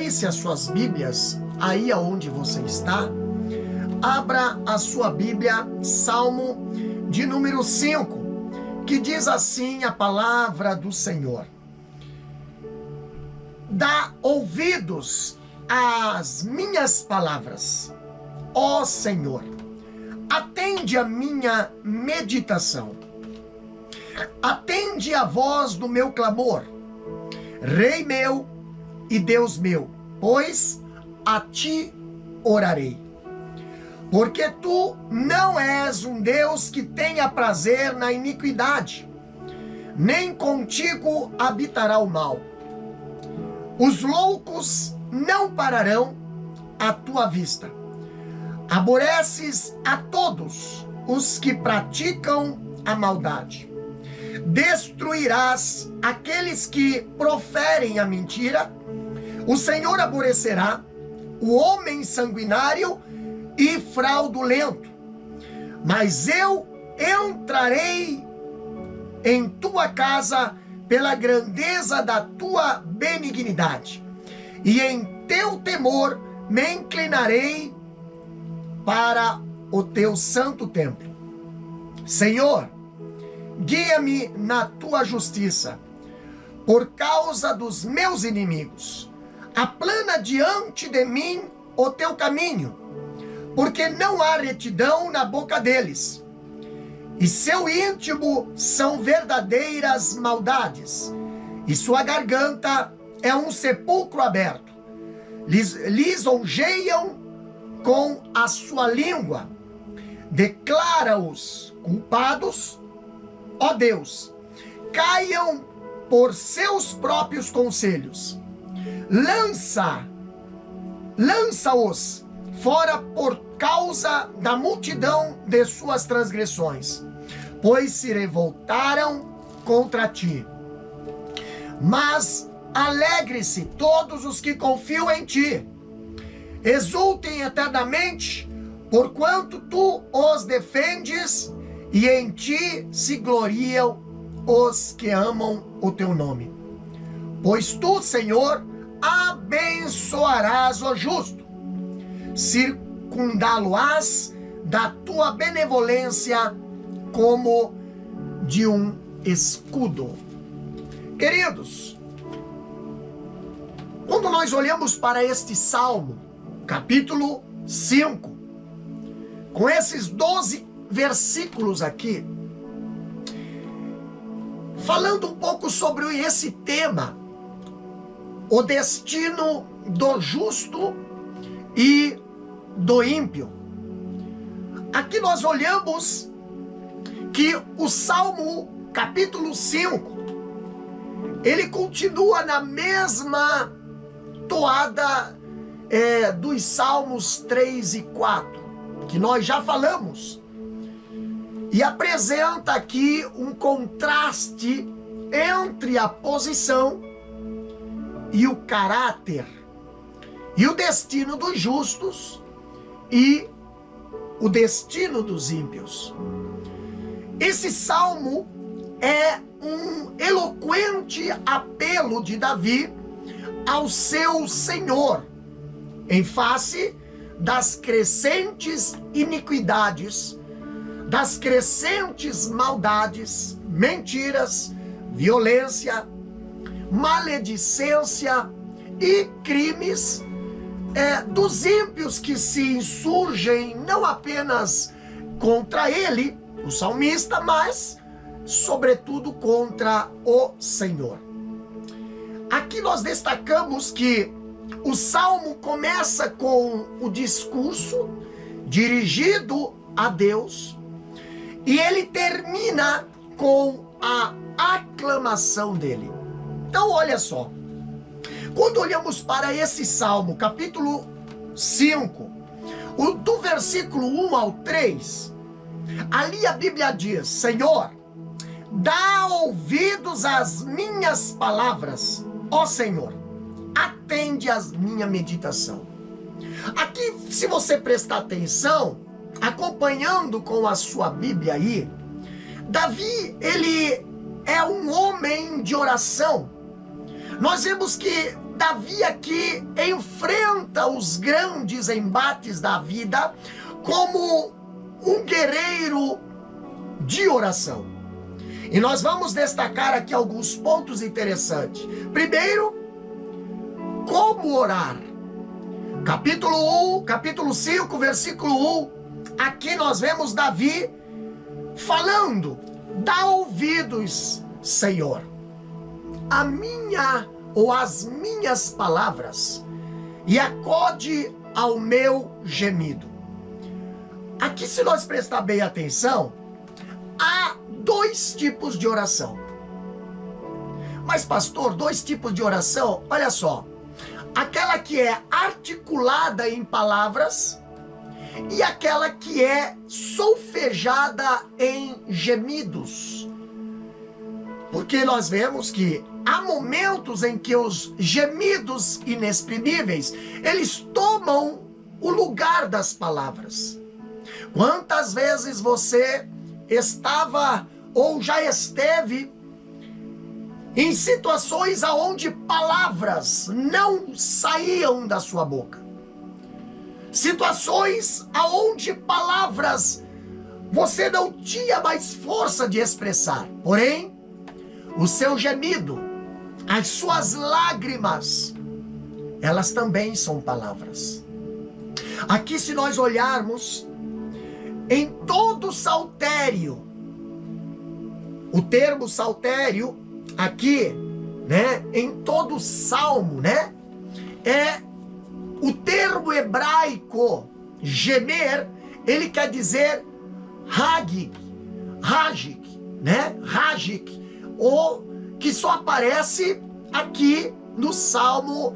abrisse as suas Bíblias, aí aonde você está, abra a sua Bíblia, Salmo de número 5, que diz assim a palavra do Senhor: dá ouvidos às minhas palavras, ó Senhor, atende a minha meditação, atende a voz do meu clamor, Rei meu e Deus meu, pois a ti orarei. Porque tu não és um Deus que tenha prazer na iniquidade, nem contigo habitará o mal. Os loucos não pararão à tua vista. Aborreces a todos os que praticam a maldade. Destruirás aqueles que proferem a mentira. O Senhor aborrecerá o homem sanguinário e fraudulento. Mas eu entrarei em tua casa pela grandeza da tua benignidade, e em teu temor me inclinarei para o teu santo templo. Senhor, guia-me na tua justiça, por causa dos meus inimigos. Aplana diante de mim o teu caminho, porque não há retidão na boca deles, e seu íntimo são verdadeiras maldades, e sua garganta é um sepulcro aberto. Lisonjeiam com a sua língua, declara-os culpados, ó Deus, caiam por seus próprios conselhos. Lança-os fora por causa da multidão de suas transgressões, pois se revoltaram contra ti. Mas alegre-se todos os que confiam em ti, exultem eternamente, porquanto tu os defendes, e em ti se gloriam os que amam o teu nome. Pois tu, Senhor, abençoarás o justo, circundá-lo-ás da tua benevolência como de um escudo. Queridos, quando nós olhamos para este Salmo, capítulo 5, com esses 12 versículos aqui, falando um pouco sobre esse tema, o destino do justo e do ímpio. Aqui nós olhamos que o Salmo capítulo 5, ele continua na mesma toada dos Salmos 3 e 4, que nós já falamos, e apresenta aqui um contraste entre a posição e o caráter, e o destino dos justos e o destino dos ímpios. Esse salmo é um eloquente apelo de Davi ao seu Senhor, em face das crescentes iniquidades, das crescentes maldades, mentiras, violência, maledicência e crimes dos ímpios que se insurgem não apenas contra ele, o salmista, mas sobretudo contra o Senhor. Aqui nós destacamos que o salmo começa com o discurso dirigido a Deus e ele termina com a aclamação dele. Então olha só, quando olhamos para esse salmo, capítulo 5, do versículo 1 ao 3, ali a Bíblia diz: Senhor, dá ouvidos às minhas palavras, ó Senhor, atende à minha meditação. Aqui, se você prestar atenção, acompanhando com a sua Bíblia aí, Davi, ele é um homem de oração. Nós vemos que Davi aqui enfrenta os grandes embates da vida como um guerreiro de oração. E nós vamos destacar aqui alguns pontos interessantes. Primeiro, como orar. Capítulo 5, versículo 1. Aqui nós vemos Davi falando: dá ouvidos, Senhor, as minhas palavras, e acode ao meu gemido. Aqui, se nós prestar bem atenção, há dois tipos de oração. Mas, pastor, dois tipos de oração? Olha só. Aquela que é articulada em palavras e aquela que é solfejada em gemidos. Porque nós vemos que há momentos em que os gemidos inexprimíveis, eles tomam o lugar das palavras. Quantas vezes você estava ou já esteve em situações aonde palavras não saíam da sua boca? Situações aonde palavras você não tinha mais força de expressar. Porém, o seu gemido, as suas lágrimas, elas também são palavras. Aqui, se nós olharmos em todo saltério, o termo saltério aqui, né, em todo salmo, né, é o termo hebraico gemer, ele quer dizer hagik, né, hagik, ou que só aparece aqui no Salmo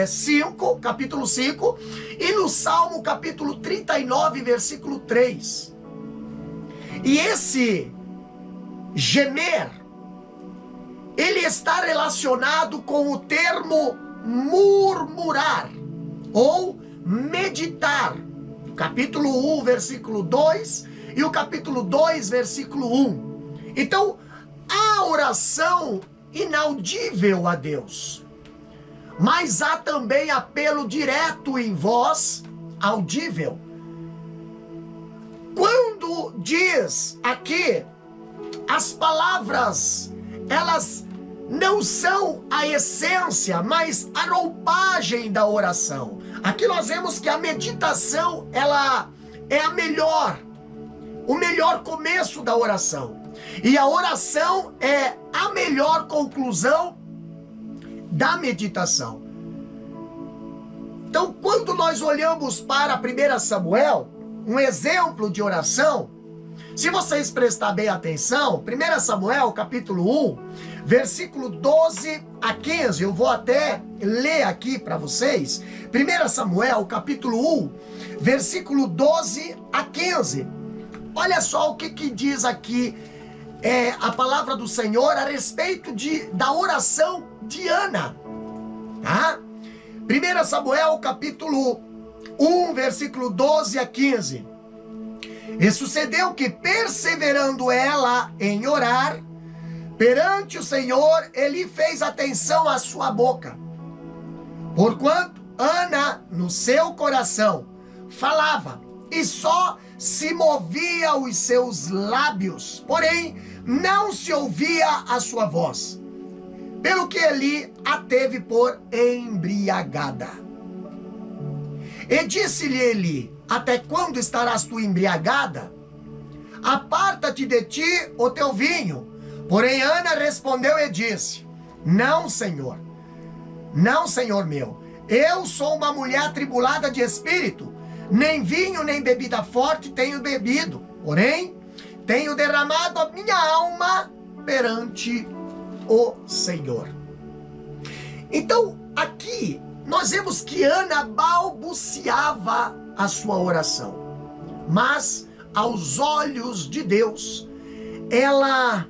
5, capítulo 5, e no Salmo capítulo 39, versículo 3. E esse gemer, ele está relacionado com o termo murmurar ou meditar. Capítulo 1, versículo 2 e o capítulo 2, versículo 1. Então, há oração inaudível a Deus, mas há também apelo direto em voz audível. Quando diz aqui, as palavras, elas não são a essência, mas a roupagem da oração. Aqui nós vemos que a meditação, ela é o melhor começo da oração. E a oração é a melhor conclusão da meditação. Então, quando nós olhamos para 1 Samuel, um exemplo de oração, se vocês prestarem bem atenção, 1 Samuel, capítulo 1, versículo 12 a 15, eu vou até ler aqui para vocês. 1 Samuel, capítulo 1, versículo 12 a 15. Olha só o que diz aqui a palavra do Senhor a respeito da oração de Ana. Tá? 1 Samuel, capítulo 1, versículo 12 a 15. E sucedeu que, perseverando ela em orar perante o Senhor, ele fez atenção à sua boca. Porquanto Ana, no seu coração, falava, e só se movia os seus lábios, porém não se ouvia a sua voz, pelo que Eli a teve por embriagada. E disse-lhe Eli, até quando estarás tu embriagada? Aparta-te de ti o teu vinho. Porém Ana respondeu e disse, não, Senhor meu, eu sou uma mulher atribulada de espírito, nem vinho nem bebida forte tenho bebido, porém tenho derramado a minha alma perante o Senhor. Então, aqui nós vemos que Ana balbuciava a sua oração, mas aos olhos de Deus, ela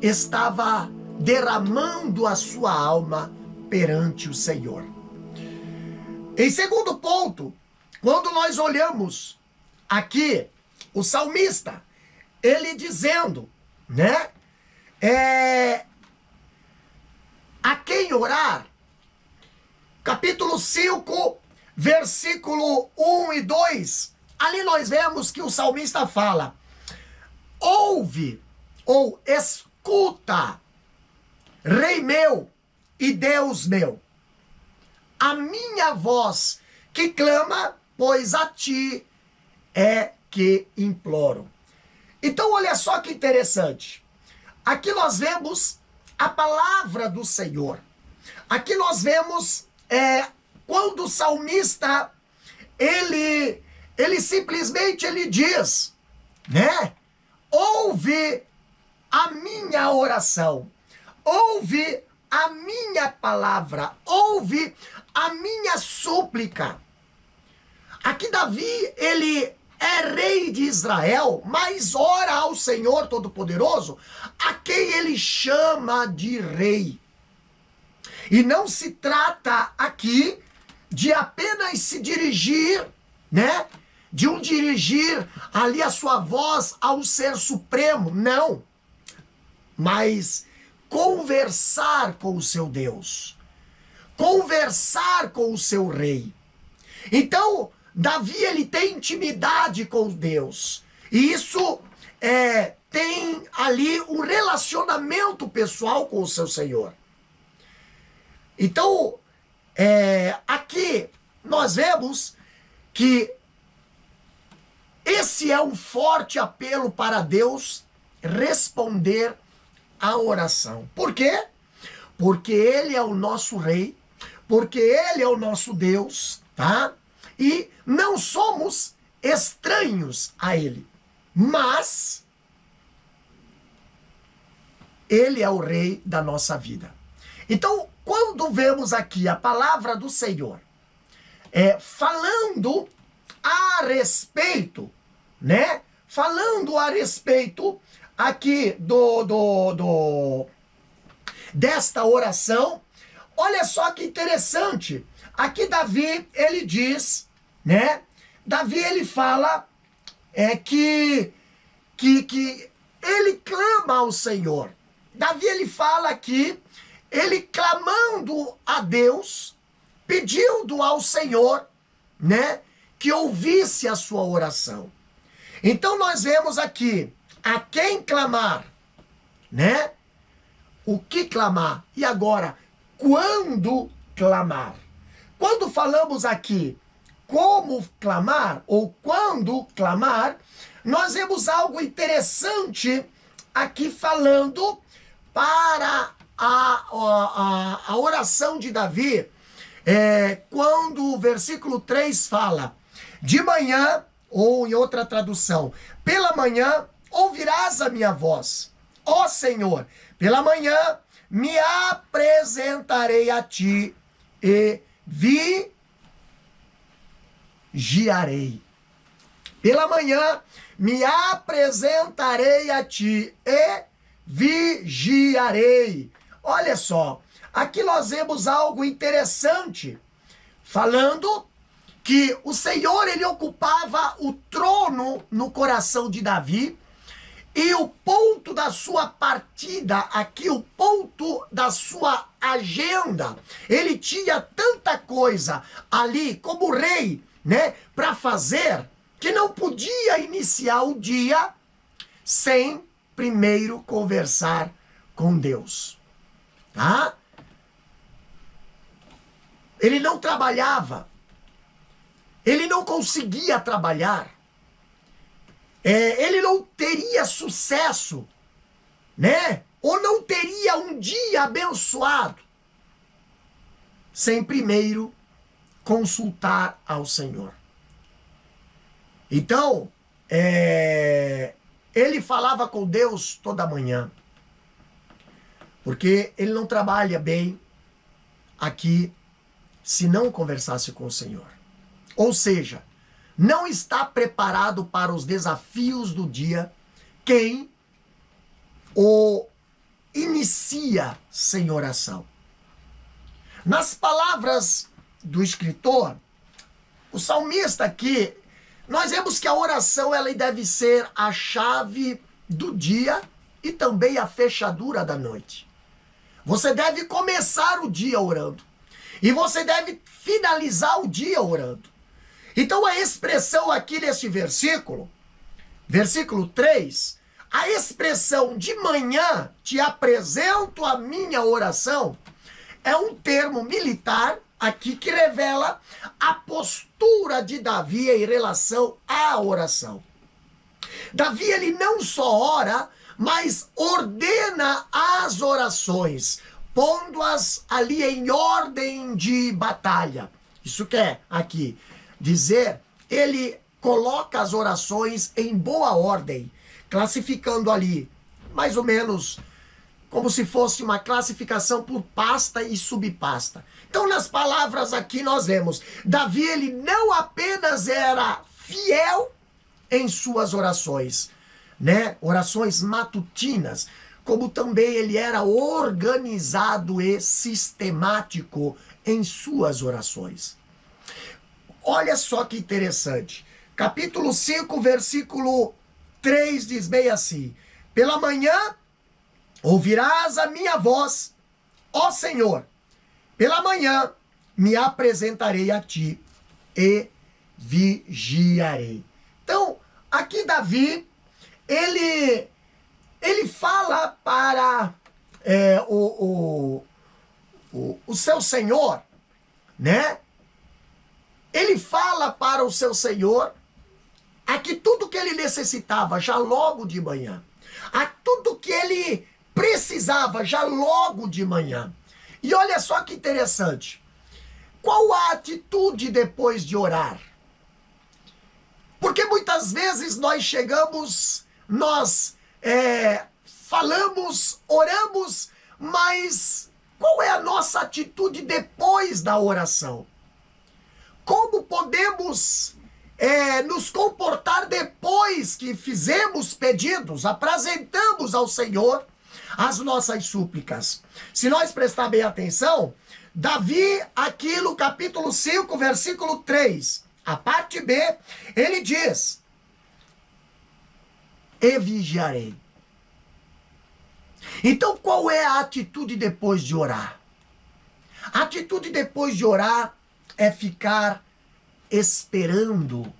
estava derramando a sua alma perante o Senhor. Em segundo ponto, quando nós olhamos aqui o salmista, ele dizendo, né, a quem orar, capítulo 5, versículo 1 e 2, ali nós vemos que o salmista fala: ouve ou escuta, Rei meu e Deus meu, a minha voz que clama, pois a ti é que imploro. Então olha só que interessante. Aqui nós vemos a palavra do Senhor. Aqui nós vemos quando o salmista, ele simplesmente ele diz, né? Ouve a minha oração, ouve a minha palavra, ouve a minha súplica. Aqui Davi, ele é rei de Israel, mas ora ao Senhor Todo-Poderoso, a quem ele chama de rei. E não se trata aqui de apenas se dirigir, né? De dirigir ali a sua voz ao Ser Supremo, não. Mas conversar com o seu Deus, conversar com o seu rei. Então, Davi, ele tem intimidade com Deus. E isso tem ali um relacionamento pessoal com o seu Senhor. Então, aqui nós vemos que esse é um forte apelo para Deus responder a oração. Por quê? Porque Ele é o nosso Rei, porque Ele é o nosso Deus, tá? E não somos estranhos a Ele, mas Ele é o Rei da nossa vida. Então, quando vemos aqui a palavra do Senhor falando a respeito, né? Falando a respeito aqui desta oração, olha só que interessante. Aqui Davi, ele diz, né? Davi, ele fala que ele clama ao Senhor. Davi, ele fala aqui, ele clamando a Deus, pedindo ao Senhor, né? Que ouvisse a sua oração. Então nós vemos aqui, a quem clamar, né? O que clamar? E agora, quando clamar? Quando falamos aqui como clamar ou quando clamar, nós vemos algo interessante aqui falando para a oração de Davi, quando o versículo 3 fala: de manhã, ou em outra tradução, pela manhã ouvirás a minha voz. Ó Senhor, pela manhã me apresentarei a ti e vigiarei. Pela manhã me apresentarei a ti e vigiarei. Olha só, aqui nós vemos algo interessante, falando que o Senhor, ele ocupava o trono no coração de Davi, e o ponto da sua partida aqui, o ponto da sua agenda, ele tinha tanta coisa ali como rei, né, para fazer, que não podia iniciar o dia sem primeiro conversar com Deus, tá? Ele não trabalhava, ele não conseguia trabalhar, ele não teria sucesso, né? Ou não teria um dia abençoado sem primeiro consultar ao Senhor. Então, ele falava com Deus toda manhã, porque ele não trabalha bem aqui se não conversasse com o Senhor. Ou seja, não está preparado para os desafios do dia quem o inicia sem oração. Nas palavras do escritor, o salmista aqui, nós vemos que a oração ela deve ser a chave do dia e também a fechadura da noite. Você deve começar o dia orando. E você deve finalizar o dia orando. Então a expressão aqui neste versículo, versículo 3, a expressão de manhã te apresento a minha oração, é um termo militar aqui que revela a postura de Davi em relação à oração. Davi, ele não só ora, mas ordena as orações, pondo-as ali em ordem de batalha. Isso quer aqui dizer, ele coloca as orações em boa ordem, classificando ali, mais ou menos, como se fosse uma classificação por pasta e subpasta. Então, nas palavras aqui nós vemos, Davi, ele não apenas era fiel em suas orações, né? Orações matutinas, como também ele era organizado e sistemático em suas orações. Olha só que interessante. Capítulo 5, versículo 3 diz bem assim: pela manhã ouvirás a minha voz, ó Senhor, pela manhã me apresentarei a ti e vigiarei. Então, aqui Davi, ele fala para o seu Senhor, né? Ele fala para o seu Senhor aqui tudo que ele necessitava já logo de manhã. A tudo que ele precisava já logo de manhã. E olha só que interessante. Qual a atitude depois de orar? Porque muitas vezes nós chegamos, nós falamos, oramos, mas qual é a nossa atitude depois da oração? Como podemos nos comportar depois que fizemos pedidos, apresentamos ao Senhor as nossas súplicas? Se nós prestar bem atenção, Davi, aqui no capítulo 5, versículo 3, a parte B, ele diz: e vigiarei. Então, qual é a atitude depois de orar? A atitude depois de orar é ficar esperando.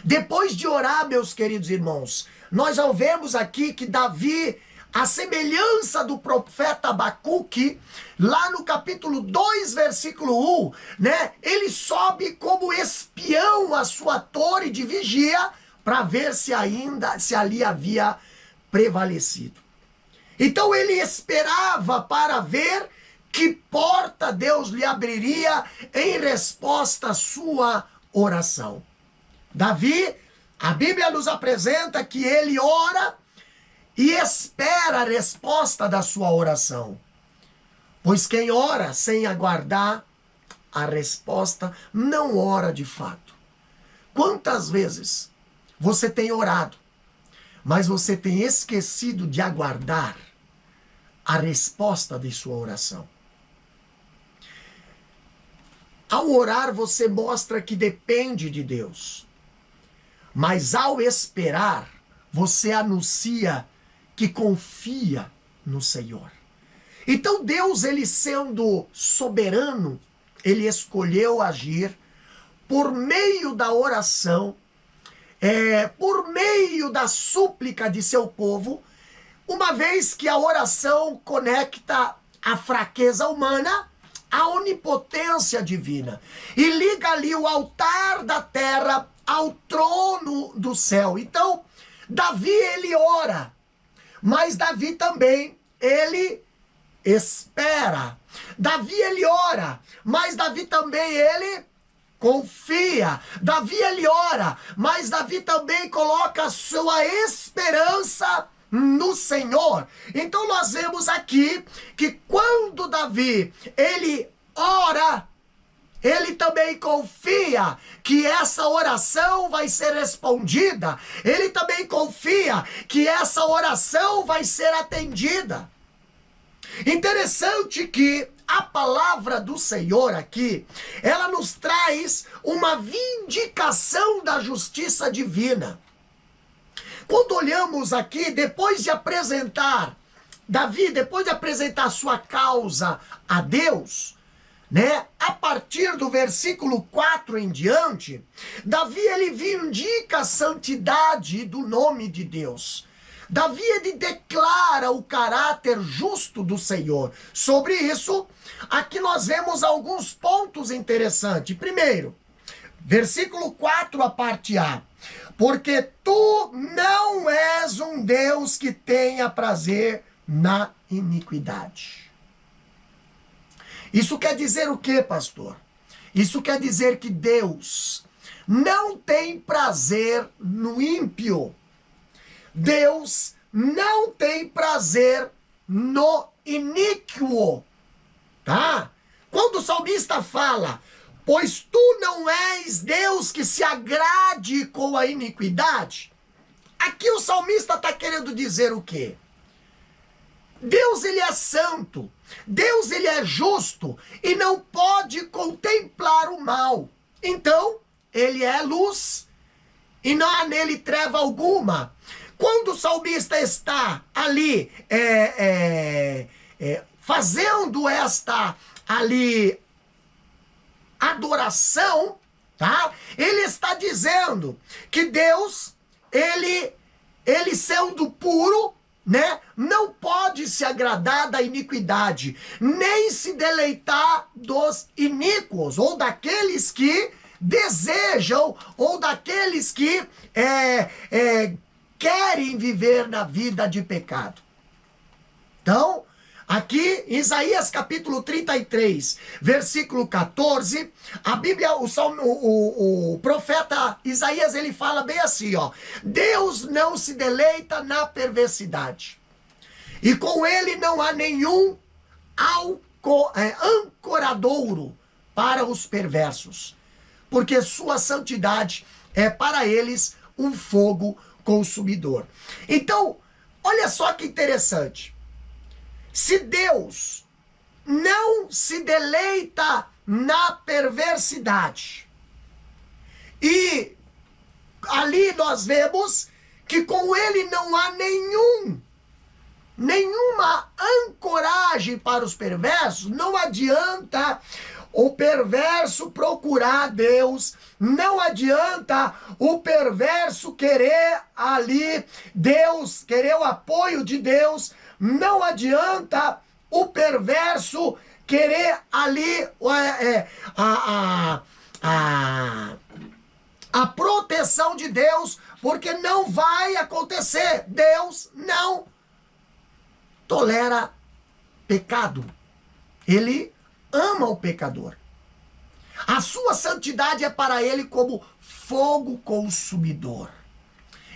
Depois de orar, meus queridos irmãos, nós já vemos aqui que Davi, a semelhança do profeta Abacuque, lá no capítulo 2, versículo 1, né? Ele sobe como espião à sua torre de vigia para ver se ali havia prevalecido. Então ele esperava para ver que porta Deus lhe abriria em resposta à sua oração. Davi, a Bíblia nos apresenta que ele ora e espera a resposta da sua oração. Pois quem ora sem aguardar a resposta não ora de fato. Quantas vezes você tem orado, mas você tem esquecido de aguardar a resposta de sua oração? Ao orar, você mostra que depende de Deus. Mas ao esperar, você anuncia que confia no Senhor. Então Deus, ele sendo soberano, ele escolheu agir por meio da oração, por meio da súplica de seu povo, uma vez que a oração conecta a fraqueza humana à onipotência divina e liga ali o altar da terra ao trono do céu. Então, Davi, ele ora, mas Davi também, ele espera. Davi, ele ora, mas Davi também, ele confia. Davi, ele ora, mas Davi também coloca a sua esperança no Senhor. Então nós vemos aqui que quando Davi, ele ora, ele também confia que essa oração vai ser respondida. Ele também confia que essa oração vai ser atendida. Interessante que a palavra do Senhor aqui, ela nos traz uma vindicação da justiça divina. Quando olhamos aqui, depois de apresentar, Davi, depois de apresentar sua causa a Deus, né? A partir do versículo 4 em diante, Davi ele vindica a santidade do nome de Deus. Davi ele declara o caráter justo do Senhor. Sobre isso, aqui nós vemos alguns pontos interessantes. Primeiro, versículo 4, a parte A. Porque tu não és um Deus que tenha prazer na iniquidade. Isso quer dizer o quê, pastor? Isso quer dizer que Deus não tem prazer no ímpio. Deus não tem prazer no iníquo, tá? Quando o salmista fala, pois tu não és Deus que se agrade com a iniquidade, aqui o salmista está querendo dizer o quê? Deus ele é santo, Deus ele é justo e não pode contemplar o mal. Então, ele é luz e não há nele treva alguma. Quando o salmista está ali fazendo esta ali adoração, tá? Ele está dizendo que Deus, ele sendo puro, né, não pode se agradar da iniquidade, nem se deleitar dos iníquos, ou daqueles que desejam, ou daqueles que querem viver na vida de pecado. Então, aqui, Isaías capítulo 33, versículo 14, a Bíblia, o profeta Isaías, ele fala bem assim, ó: Deus não se deleita na perversidade, e com ele não há nenhum ancoradouro para os perversos, porque sua santidade é para eles um fogo consumidor. Então, olha só que interessante. Se Deus não se deleita na perversidade, e ali nós vemos que com ele não há nenhuma ancoragem para os perversos, não adianta o perverso procurar Deus, não adianta o perverso querer ali Deus, querer o apoio de Deus, não adianta o perverso querer ali a proteção de Deus, porque não vai acontecer. Deus não tolera pecado. Ele ama o pecador. A sua santidade é para ele como fogo consumidor.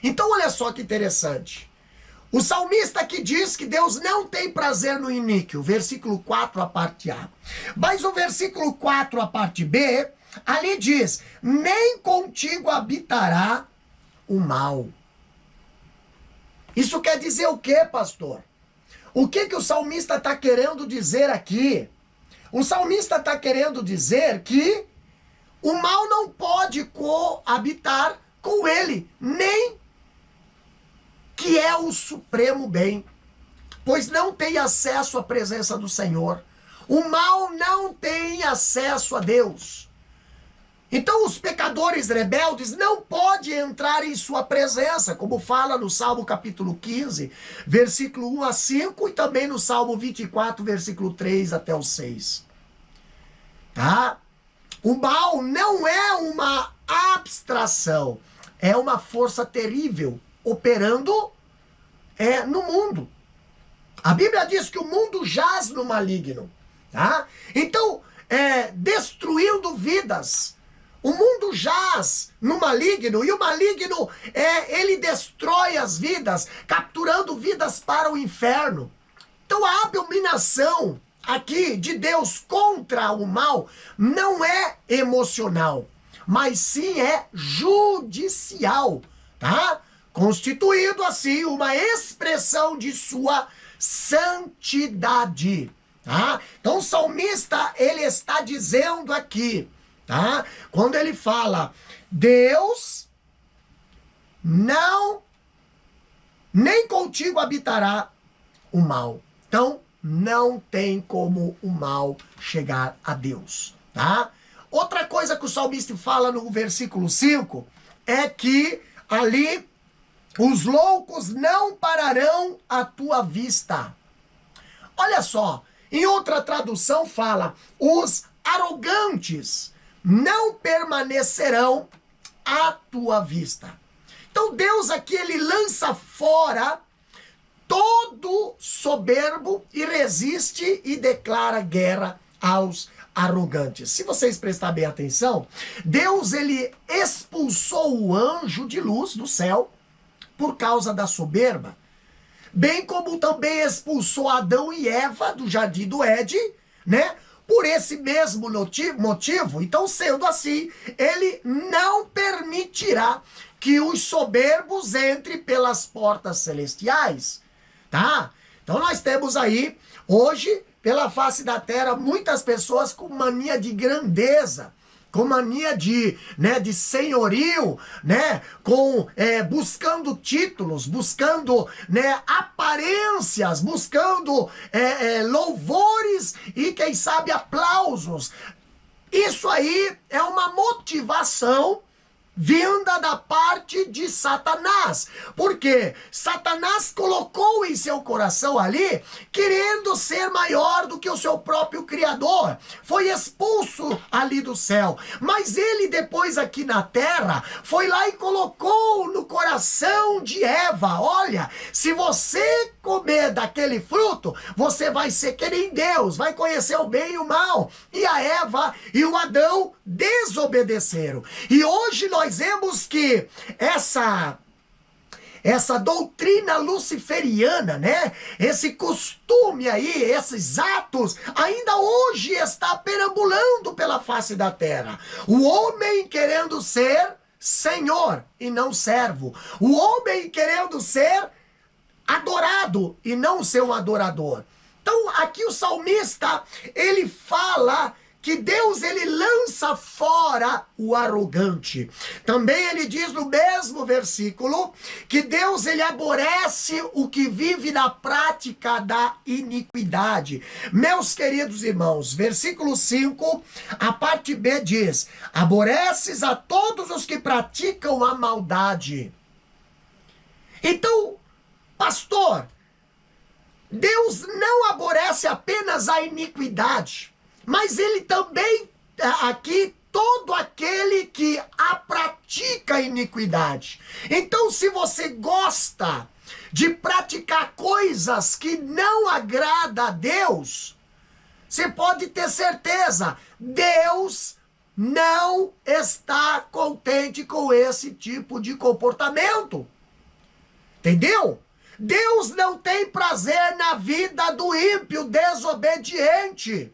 Então olha só que interessante. O salmista que diz que Deus não tem prazer no iníquo, versículo 4, a parte A. Mas o versículo 4, a parte B, ali diz: nem contigo habitará o mal. Isso quer dizer o quê, pastor? O que o salmista está querendo dizer aqui? O salmista está querendo dizer que o mal não pode coabitar com ele, nem que é o supremo bem, pois não tem acesso à presença do Senhor. O mal não tem acesso a Deus. Então os pecadores rebeldes não podem entrar em sua presença, como fala no Salmo capítulo 15, versículo 1 a 5, e também no Salmo 24, versículo 3 até o 6. Tá? O mal não é uma abstração, é uma força terrível operando no mundo. A Bíblia diz que o mundo jaz no maligno, tá? Então, destruindo vidas. O mundo jaz no maligno, e o maligno, ele destrói as vidas, capturando vidas para o inferno. Então a abominação aqui de Deus contra o mal não é emocional, mas sim é judicial, tá? Constituindo assim uma expressão de sua santidade, tá? Então o salmista, ele está dizendo aqui, tá? Quando ele fala, Deus não, nem contigo habitará o mal. Então, não tem como o mal chegar a Deus, tá? Outra coisa que o salmista fala no versículo 5 é que ali os loucos não pararão à tua vista. Olha só, em outra tradução fala, os arrogantes não permanecerão à tua vista. Então Deus aqui, ele lança fora todo soberbo e resiste e declara guerra aos arrogantes. Se vocês prestarem bem atenção, Deus, ele expulsou o anjo de luz do céu por causa da soberba, bem como também expulsou Adão e Eva do jardim do Éden, né? Por esse mesmo motivo, então sendo assim, ele não permitirá que os soberbos entrem pelas portas celestiais, tá? Então nós temos aí, hoje, pela face da terra, muitas pessoas com mania de grandeza, com mania de senhorio, né, buscando títulos, buscando, né, aparências, buscando louvores e, quem sabe, aplausos. Isso aí é uma motivação vinda da parte de Satanás, porque Satanás colocou em seu coração ali, querendo ser maior do que o seu próprio Criador, foi expulso ali do céu, mas ele depois aqui na terra, foi lá e colocou no coração de Eva, olha, se você comer daquele fruto, você vai ser que nem Deus, vai conhecer o bem e o mal, e a Eva e o Adão desobedeceram, e hoje nós vemos que essa doutrina luciferiana, né? Esse costume aí, esses atos, ainda hoje está perambulando pela face da terra. O homem querendo ser senhor e não servo. O homem querendo ser adorado e não ser um adorador. Então, aqui o salmista, ele fala que Deus, ele lança fora o arrogante. Também ele diz no mesmo versículo que Deus, ele aborrece o que vive na prática da iniquidade. Meus queridos irmãos, versículo 5, a parte B diz: aborreces a todos os que praticam a maldade. Então, pastor, Deus não aborrece apenas a iniquidade, mas ele também, aqui, todo aquele que a pratica a iniquidade. Então, se você gosta de praticar coisas que não agradam a Deus, você pode ter certeza, Deus não está contente com esse tipo de comportamento. Entendeu? Deus não tem prazer na vida do ímpio desobediente.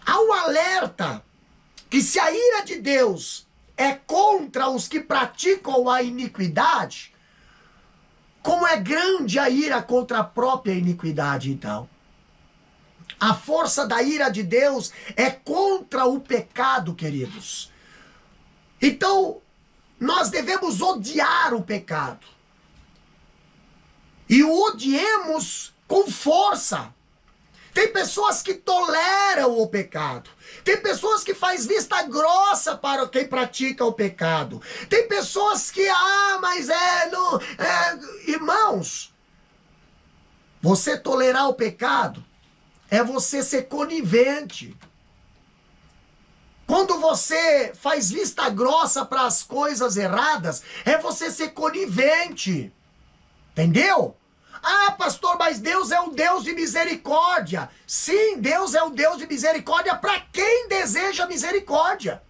Há um alerta que se a ira de Deus é contra os que praticam a iniquidade, como é grande a ira contra a própria iniquidade, então. A força da ira de Deus é contra o pecado, queridos. Então, nós devemos odiar o pecado. E o odiemos com força. Tem pessoas que toleram o pecado. Tem pessoas que fazem vista grossa para quem pratica o pecado. Tem pessoas que, mas irmãos, você tolerar o pecado é você ser conivente. Quando você faz vista grossa para as coisas erradas, é você ser conivente. Entendeu? Pastor, mas Deus é um Deus de misericórdia. Sim, Deus é um Deus de misericórdia para quem deseja misericórdia.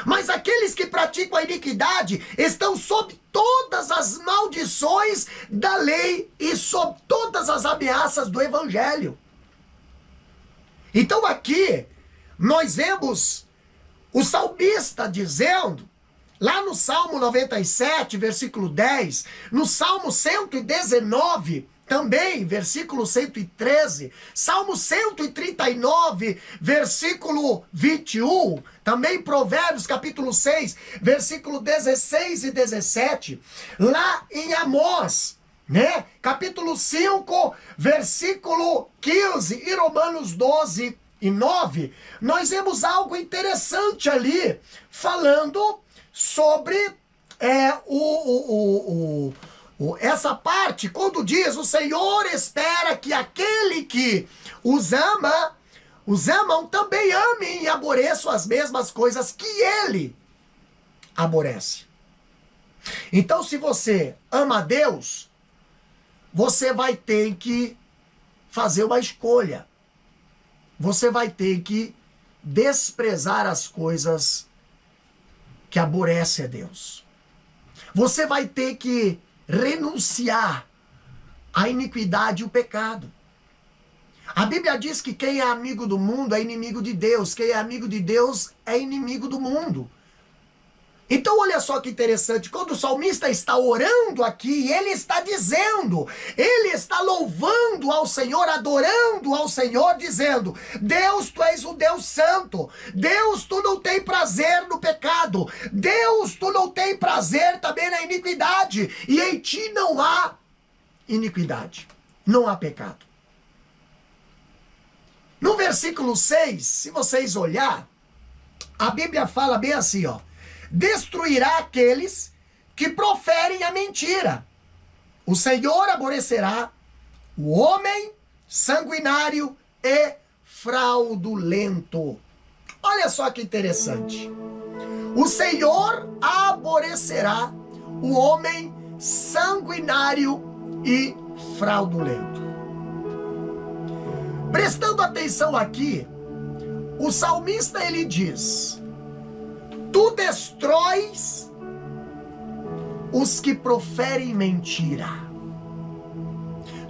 Mas aqueles que praticam a iniquidade estão sob todas as maldições da lei e sob todas as ameaças do evangelho. Então aqui nós vemos o salmista dizendo, lá no Salmo 97, versículo 10, no Salmo 119, também, versículo 113, Salmo 139, versículo 21, também Provérbios, capítulo 6, versículo 16 e 17, lá em Amós, né? Capítulo 5, versículo 15 e Romanos 12 e 9, nós vemos algo interessante ali, falando sobre essa parte, quando diz: o Senhor espera que aquele que os amam também amem e aborreçam as mesmas coisas que ele aborrece. Então, se você ama a Deus, você vai ter que fazer uma escolha. Você vai ter que desprezar as coisas que aborrecem a Deus. Você vai ter que renunciar à iniquidade e o pecado. A Bíblia diz que quem é amigo do mundo é inimigo de Deus. Quem é amigo de Deus é inimigo do mundo. Então olha só que interessante, quando o salmista está orando aqui, ele está dizendo, ele está louvando ao Senhor, adorando ao Senhor, dizendo: Deus, tu és um Deus santo, Deus, tu não tem prazer no pecado, Deus, tu não tem prazer também na iniquidade, e em ti não há iniquidade, não há pecado. No versículo 6, se vocês olhar, a Bíblia fala bem assim, ó: destruirá aqueles que proferem a mentira. O Senhor aborrecerá o homem sanguinário e fraudulento. Olha só que interessante. O Senhor aborrecerá o homem sanguinário e fraudulento. Prestando atenção aqui, o salmista ele diz: tu destróis os que proferem mentira.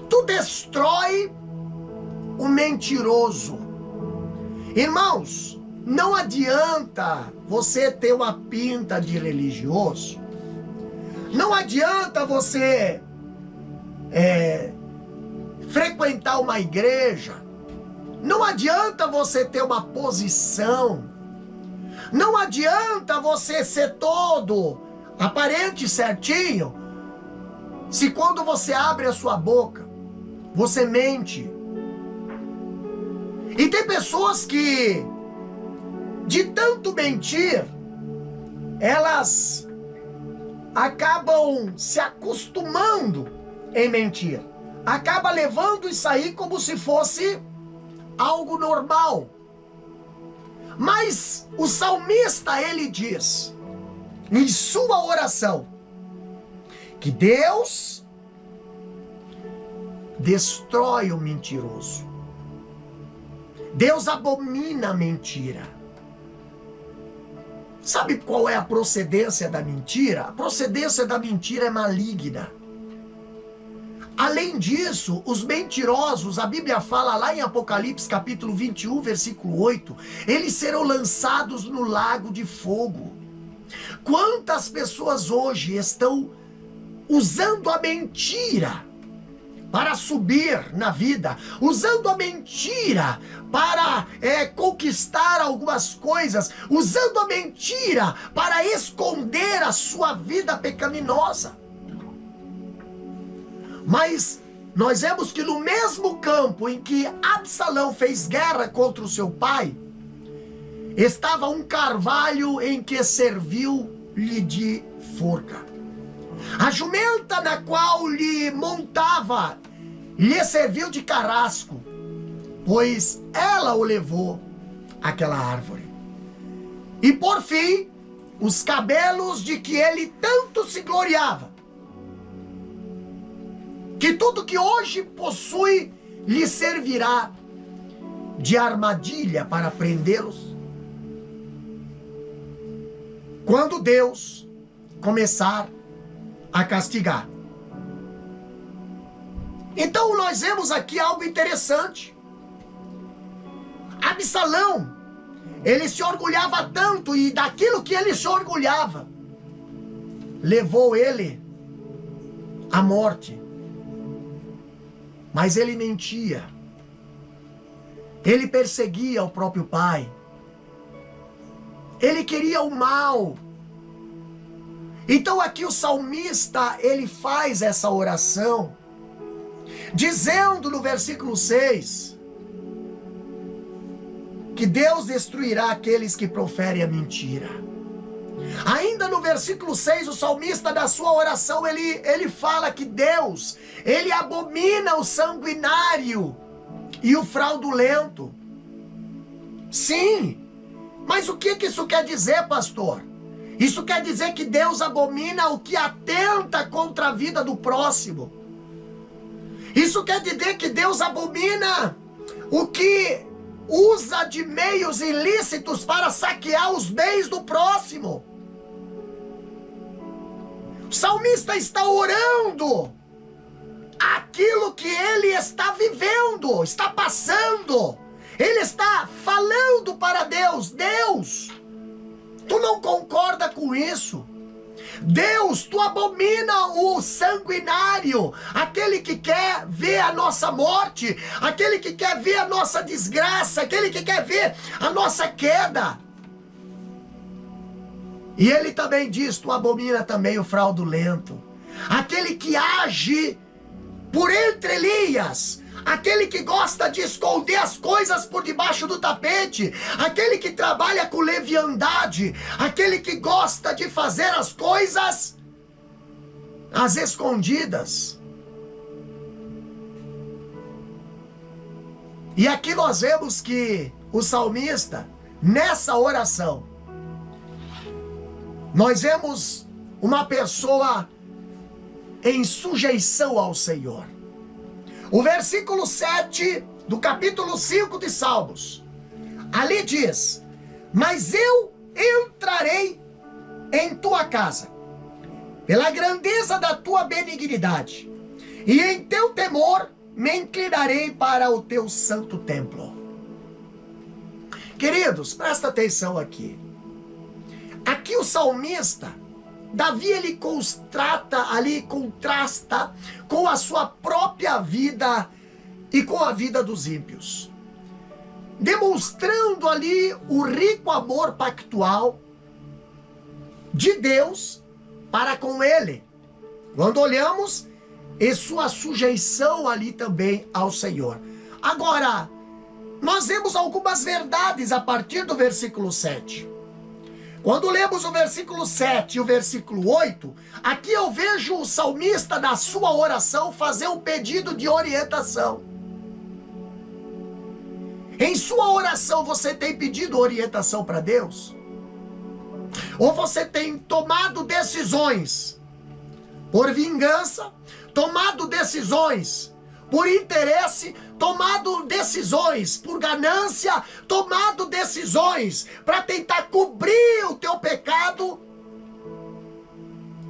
Tu destrói o mentiroso. Irmãos, não adianta você ter uma pinta de religioso. Não adianta você frequentar uma igreja. Não adianta você ter uma posição. Não adianta você ser todo aparente certinho, se quando você abre a sua boca, você mente. E tem pessoas que, de tanto mentir, elas acabam se acostumando em mentir. Acaba levando isso aí como se fosse algo normal. Mas o salmista, ele diz, em sua oração, que Deus destrói o mentiroso. Deus abomina a mentira. Sabe qual é a procedência da mentira? A procedência da mentira é maligna. Além disso, os mentirosos, a Bíblia fala lá em Apocalipse capítulo 21, versículo 8, eles serão lançados no lago de fogo. Quantas pessoas hoje estão usando a mentira para subir na vida, usando a mentira para conquistar algumas coisas, usando a mentira para esconder a sua vida pecaminosa. Mas nós vemos que no mesmo campo em que Absalão fez guerra contra o seu pai, estava um carvalho em que serviu-lhe de forca. A jumenta na qual lhe montava lhe serviu de carrasco, pois ela o levou àquela árvore. E por fim, os cabelos de que ele tanto se gloriava, que tudo que hoje possui lhe servirá de armadilha para prendê-los, quando Deus começar a castigar. Então nós vemos aqui algo interessante. Absalão, ele se orgulhava tanto, e daquilo que ele se orgulhava levou ele à morte. Mas ele mentia. Ele perseguia o próprio pai. Ele queria o mal. Então aqui o salmista, ele faz essa oração, dizendo no versículo 6, que Deus destruirá aqueles que proferem a mentira. Ainda no versículo 6, o salmista, da sua oração, ele fala que Deus, ele abomina o sanguinário e o fraudulento. Sim, mas o que isso quer dizer, pastor? Isso quer dizer que Deus abomina o que atenta contra a vida do próximo. Isso quer dizer que Deus abomina o que usa de meios ilícitos para saquear os bens do próximo. O salmista está orando aquilo que ele está vivendo, está passando. Ele está falando para Deus: Deus, tu não concorda com isso? Deus, tu abomina o sanguinário, aquele que quer ver a nossa morte, aquele que quer ver a nossa desgraça, aquele que quer ver a nossa queda. E ele também diz: tu abomina também o fraudulento, aquele que age por entre linhas, aquele que gosta de esconder as coisas por debaixo do tapete, aquele que trabalha com leviandade, aquele que gosta de fazer as coisas às escondidas. E aqui nós vemos que o salmista, nessa oração, nós vemos uma pessoa em sujeição ao Senhor. O versículo 7 do capítulo 5 de Salmos, ali diz: mas eu entrarei em tua casa, pela grandeza da tua benignidade, e em teu temor me inclinarei para o teu santo templo. Queridos, presta atenção aqui. Aqui o salmista, Davi, ele contrasta com a sua própria vida e com a vida dos ímpios, demonstrando ali o rico amor pactual de Deus para com ele, quando olhamos, e sua sujeição ali também ao Senhor. Agora, nós vemos algumas verdades a partir do versículo 7. Quando lemos o versículo 7 e o versículo 8, aqui eu vejo o salmista, na sua oração, fazer um pedido de orientação. Em sua oração, você tem pedido orientação para Deus? Ou você tem tomado decisões por vingança, tomado decisões por interesse, tomado decisões por ganância, tomado decisões para tentar cobrir o teu pecado,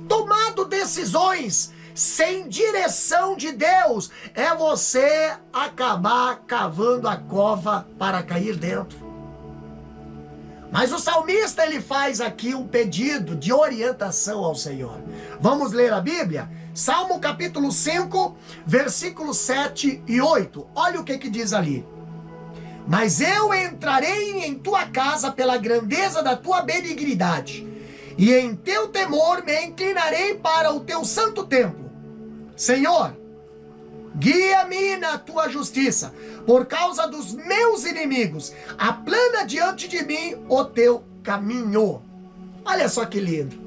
tomado decisões sem direção de Deus, é você acabar cavando a cova para cair dentro. Mas o salmista, ele faz aqui um pedido de orientação ao Senhor. Vamos ler a Bíblia? Salmo capítulo 5, versículos 7 e 8. Olha o que diz ali. Mas eu entrarei em tua casa pela grandeza da tua benignidade, e em teu temor me inclinarei para o teu santo templo. Senhor, guia-me na tua justiça, por causa dos meus inimigos. Aplana diante de mim o teu caminho. Olha só que lindo.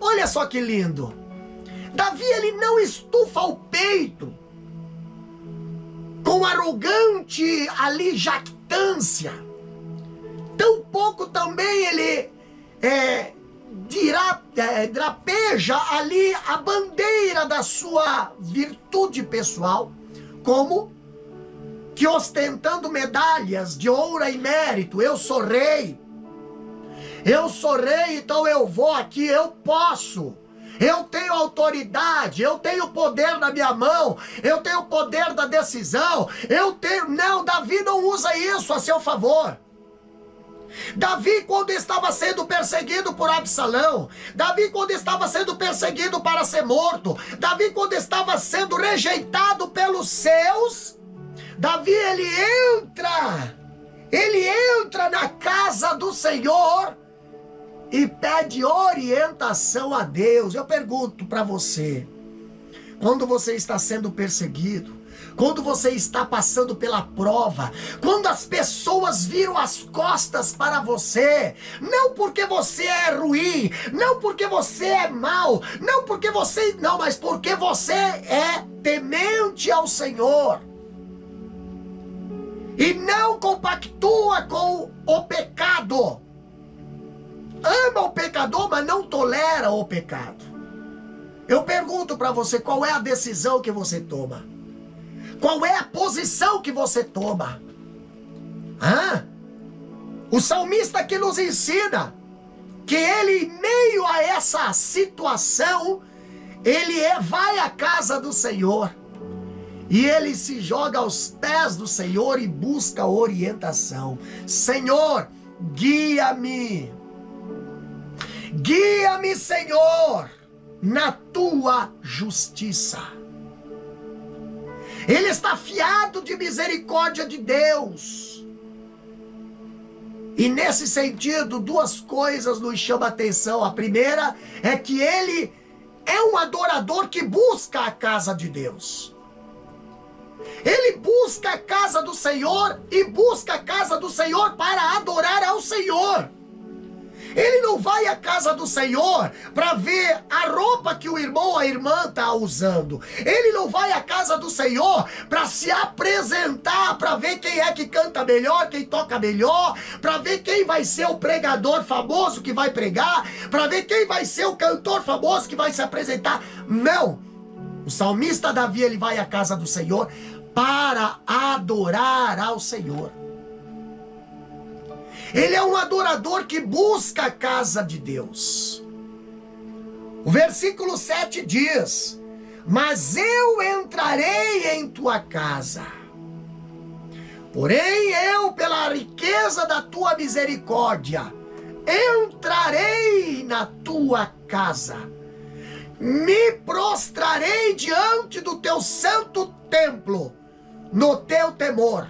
Olha só que lindo. Davi, ele não estufa o peito com arrogante ali jactância. Tampouco também ele drapeja ali a bandeira da sua virtude pessoal, como que ostentando medalhas de honra e mérito. Eu sou rei, então eu vou aqui, eu posso, eu tenho autoridade, eu tenho poder na minha mão, eu tenho o poder da decisão, Não, Davi não usa isso a seu favor. Davi, quando estava sendo perseguido por Absalão, Davi, quando estava sendo perseguido para ser morto, Davi, quando estava sendo rejeitado pelos seus, Davi, ele entra na casa do Senhor e pede orientação a Deus. Eu pergunto para você, quando você está sendo perseguido, quando você está passando pela prova, quando as pessoas viram as costas para você, não porque você é ruim, não porque você é mau, mas porque você é temente ao Senhor e não compactua com o pecado, ama o pecador, mas não tolera o pecado. Eu pergunto para você, qual é a decisão que você toma? Qual é a posição que você toma? O salmista que nos ensina que ele, em meio a essa situação, ele vai à casa do Senhor. E ele se joga aos pés do Senhor e busca orientação. Senhor, guia-me. Guia-me, Senhor, na tua justiça. Ele está fiado de misericórdia de Deus. E nesse sentido, duas coisas nos chamam a atenção. A primeira é que ele é um adorador que busca a casa de Deus. Ele busca a casa do Senhor e busca a casa do Senhor para adorar ao Senhor. Ele não vai à casa do Senhor para ver a roupa que o irmão ou a irmã está usando. Ele não vai à casa do Senhor para se apresentar, para ver quem é que canta melhor, quem toca melhor, para ver quem vai ser o pregador famoso que vai pregar, para ver quem vai ser o cantor famoso que vai se apresentar. Não! O salmista Davi, ele vai à casa do Senhor para adorar ao Senhor. Ele é um adorador que busca a casa de Deus. O versículo 7 diz: mas eu entrarei em tua casa, porém eu, pela riqueza da tua misericórdia, entrarei na tua casa, me prostrarei diante do teu santo templo, no teu temor.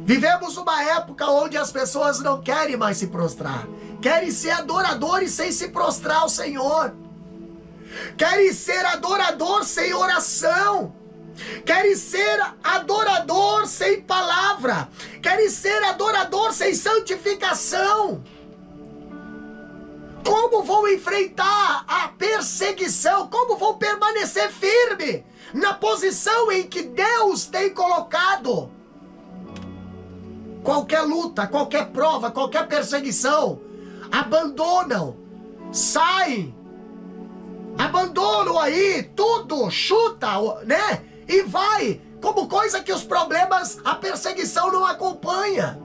Vivemos uma época onde as pessoas não querem mais se prostrar. Querem ser adoradores sem se prostrar ao Senhor. Querem ser adorador sem oração. Querem ser adorador sem palavra. Querem ser adorador sem santificação. Como vão enfrentar a perseguição? Como vão permanecer firme na posição em que Deus tem colocado? Qualquer luta, qualquer prova, qualquer perseguição, abandonam, saem, abandonam aí tudo, chuta, né? E vai, como coisa que os problemas, a perseguição não acompanha.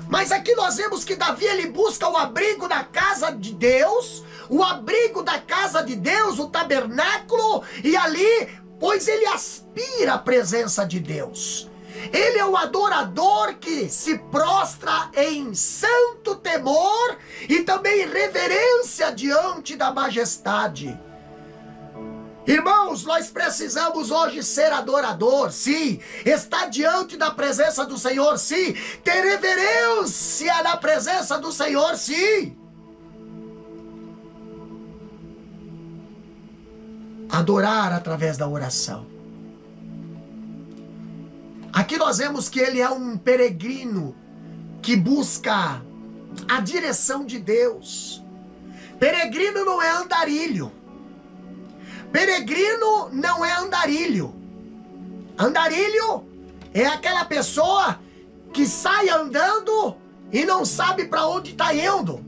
Mas aqui nós vemos que Davi, ele busca o abrigo da casa de Deus, o abrigo da casa de Deus, o tabernáculo, e ali, pois ele aspira a presença de Deus. Ele é o adorador que se prostra em santo temor e também reverência diante da majestade. Irmãos, nós precisamos hoje ser adorador, sim. Estar diante da presença do Senhor, sim. Ter reverência na presença do Senhor, sim. Adorar através da oração. Aqui nós vemos que ele é um peregrino que busca a direção de Deus. Peregrino não é andarilho. Peregrino não é andarilho. Andarilho é aquela pessoa que sai andando e não sabe para onde está indo.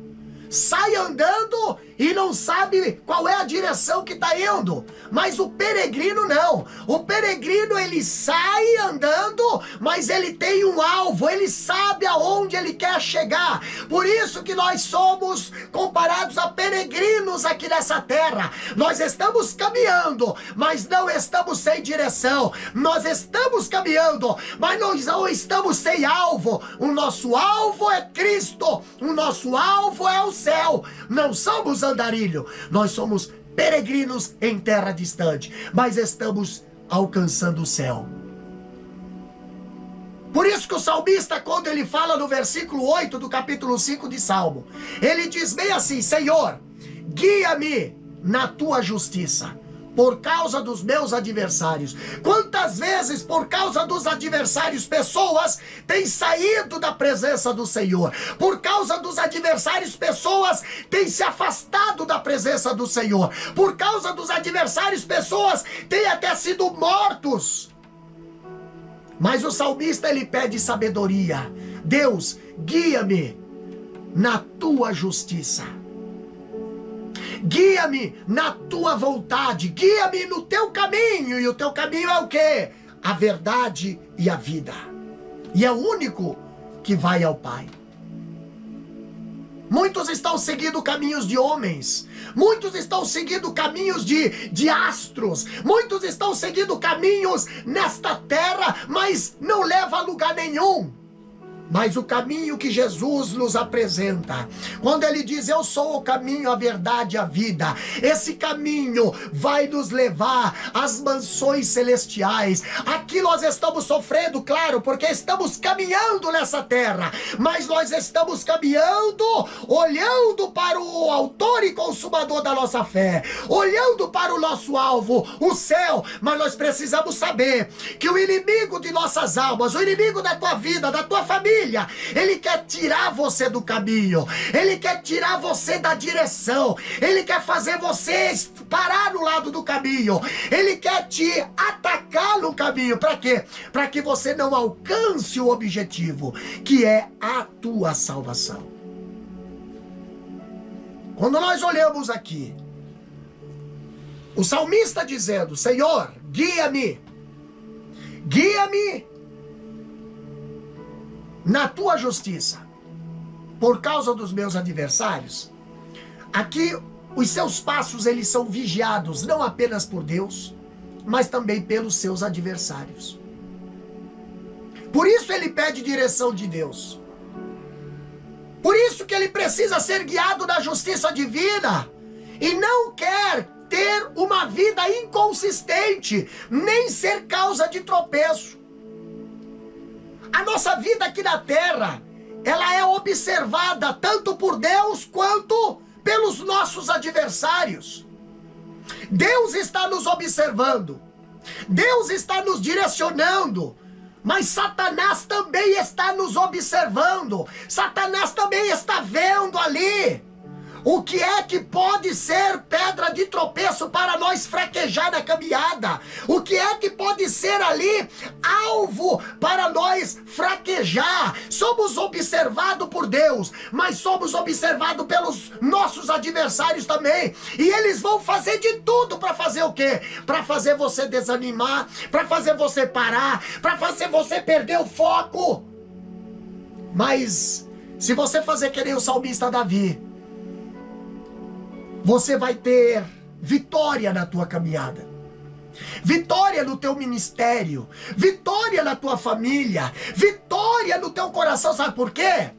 Sai andando e não sabe qual é a direção que está indo. Mas o peregrino não. O peregrino, ele sai andando, mas ele tem um alvo, ele sabe aonde ele quer chegar. Por isso que nós somos comparados a peregrinos aqui nessa terra. Nós estamos caminhando, mas não estamos sem direção. Nós estamos caminhando, mas nós não estamos sem alvo. O nosso alvo é Cristo. O nosso alvo é o céu. Não somos andarilho. Nós somos peregrinos em terra distante, mas estamos alcançando o céu. Por isso que o salmista, quando ele fala no versículo 8 do capítulo 5 de Salmo, ele diz bem assim: Senhor, guia-me na tua justiça, por causa dos meus adversários. Quantas vezes, por causa dos adversários, pessoas têm saído da presença do Senhor? Por causa dos adversários, pessoas têm se afastado da presença do Senhor. Por causa dos adversários, pessoas têm até sido mortos. Mas o salmista, ele pede sabedoria. Deus, guia-me na tua justiça. Guia-me na tua vontade, guia-me no teu caminho. E o teu caminho é o quê? A verdade e a vida. E é o único que vai ao Pai. Muitos estão seguindo caminhos de homens. Muitos estão seguindo caminhos de astros. Muitos estão seguindo caminhos nesta terra, mas não leva a lugar nenhum. Mas o caminho que Jesus nos apresenta, quando ele diz: eu sou o caminho, a verdade e a vida, esse caminho vai nos levar às mansões celestiais. Aqui nós estamos sofrendo, claro, porque estamos caminhando nessa terra, mas nós estamos caminhando olhando para o autor e consumador da nossa fé, olhando para o nosso alvo, o céu. Mas nós precisamos saber que o inimigo de nossas almas, o inimigo da tua vida, da tua família, ele quer tirar você do caminho, ele quer tirar você da direção, ele quer fazer você parar no lado do caminho, ele quer te atacar no caminho. Para quê? Para que você não alcance o objetivo, que é a tua salvação. Quando nós olhamos aqui, o salmista dizendo: Senhor, guia-me, guia-me na tua justiça, por causa dos meus adversários. Aqui, os seus passos, eles são vigiados, não apenas por Deus, mas também pelos seus adversários. Por isso ele pede direção de Deus. Por isso que ele precisa ser guiado na justiça divina, e não quer ter uma vida inconsistente, nem ser causa de tropeço. A nossa vida aqui na terra, ela é observada tanto por Deus quanto pelos nossos adversários. Deus está nos observando, Deus está nos direcionando, mas Satanás também está nos observando. Satanás também está vendo ali o que é que pode ser pedra de tropeço para nós fraquejar na caminhada. O que é que pode ser ali alvo para nós fraquejar. Somos observados por Deus, mas somos observados pelos nossos adversários também. E eles vão fazer de tudo para fazer o quê? Para fazer você desanimar, para fazer você parar, para fazer você perder o foco. Mas se você fazer que nem o salmista Davi, você vai ter vitória na tua caminhada, vitória no teu ministério, vitória na tua família, vitória no teu coração. Sabe por quê?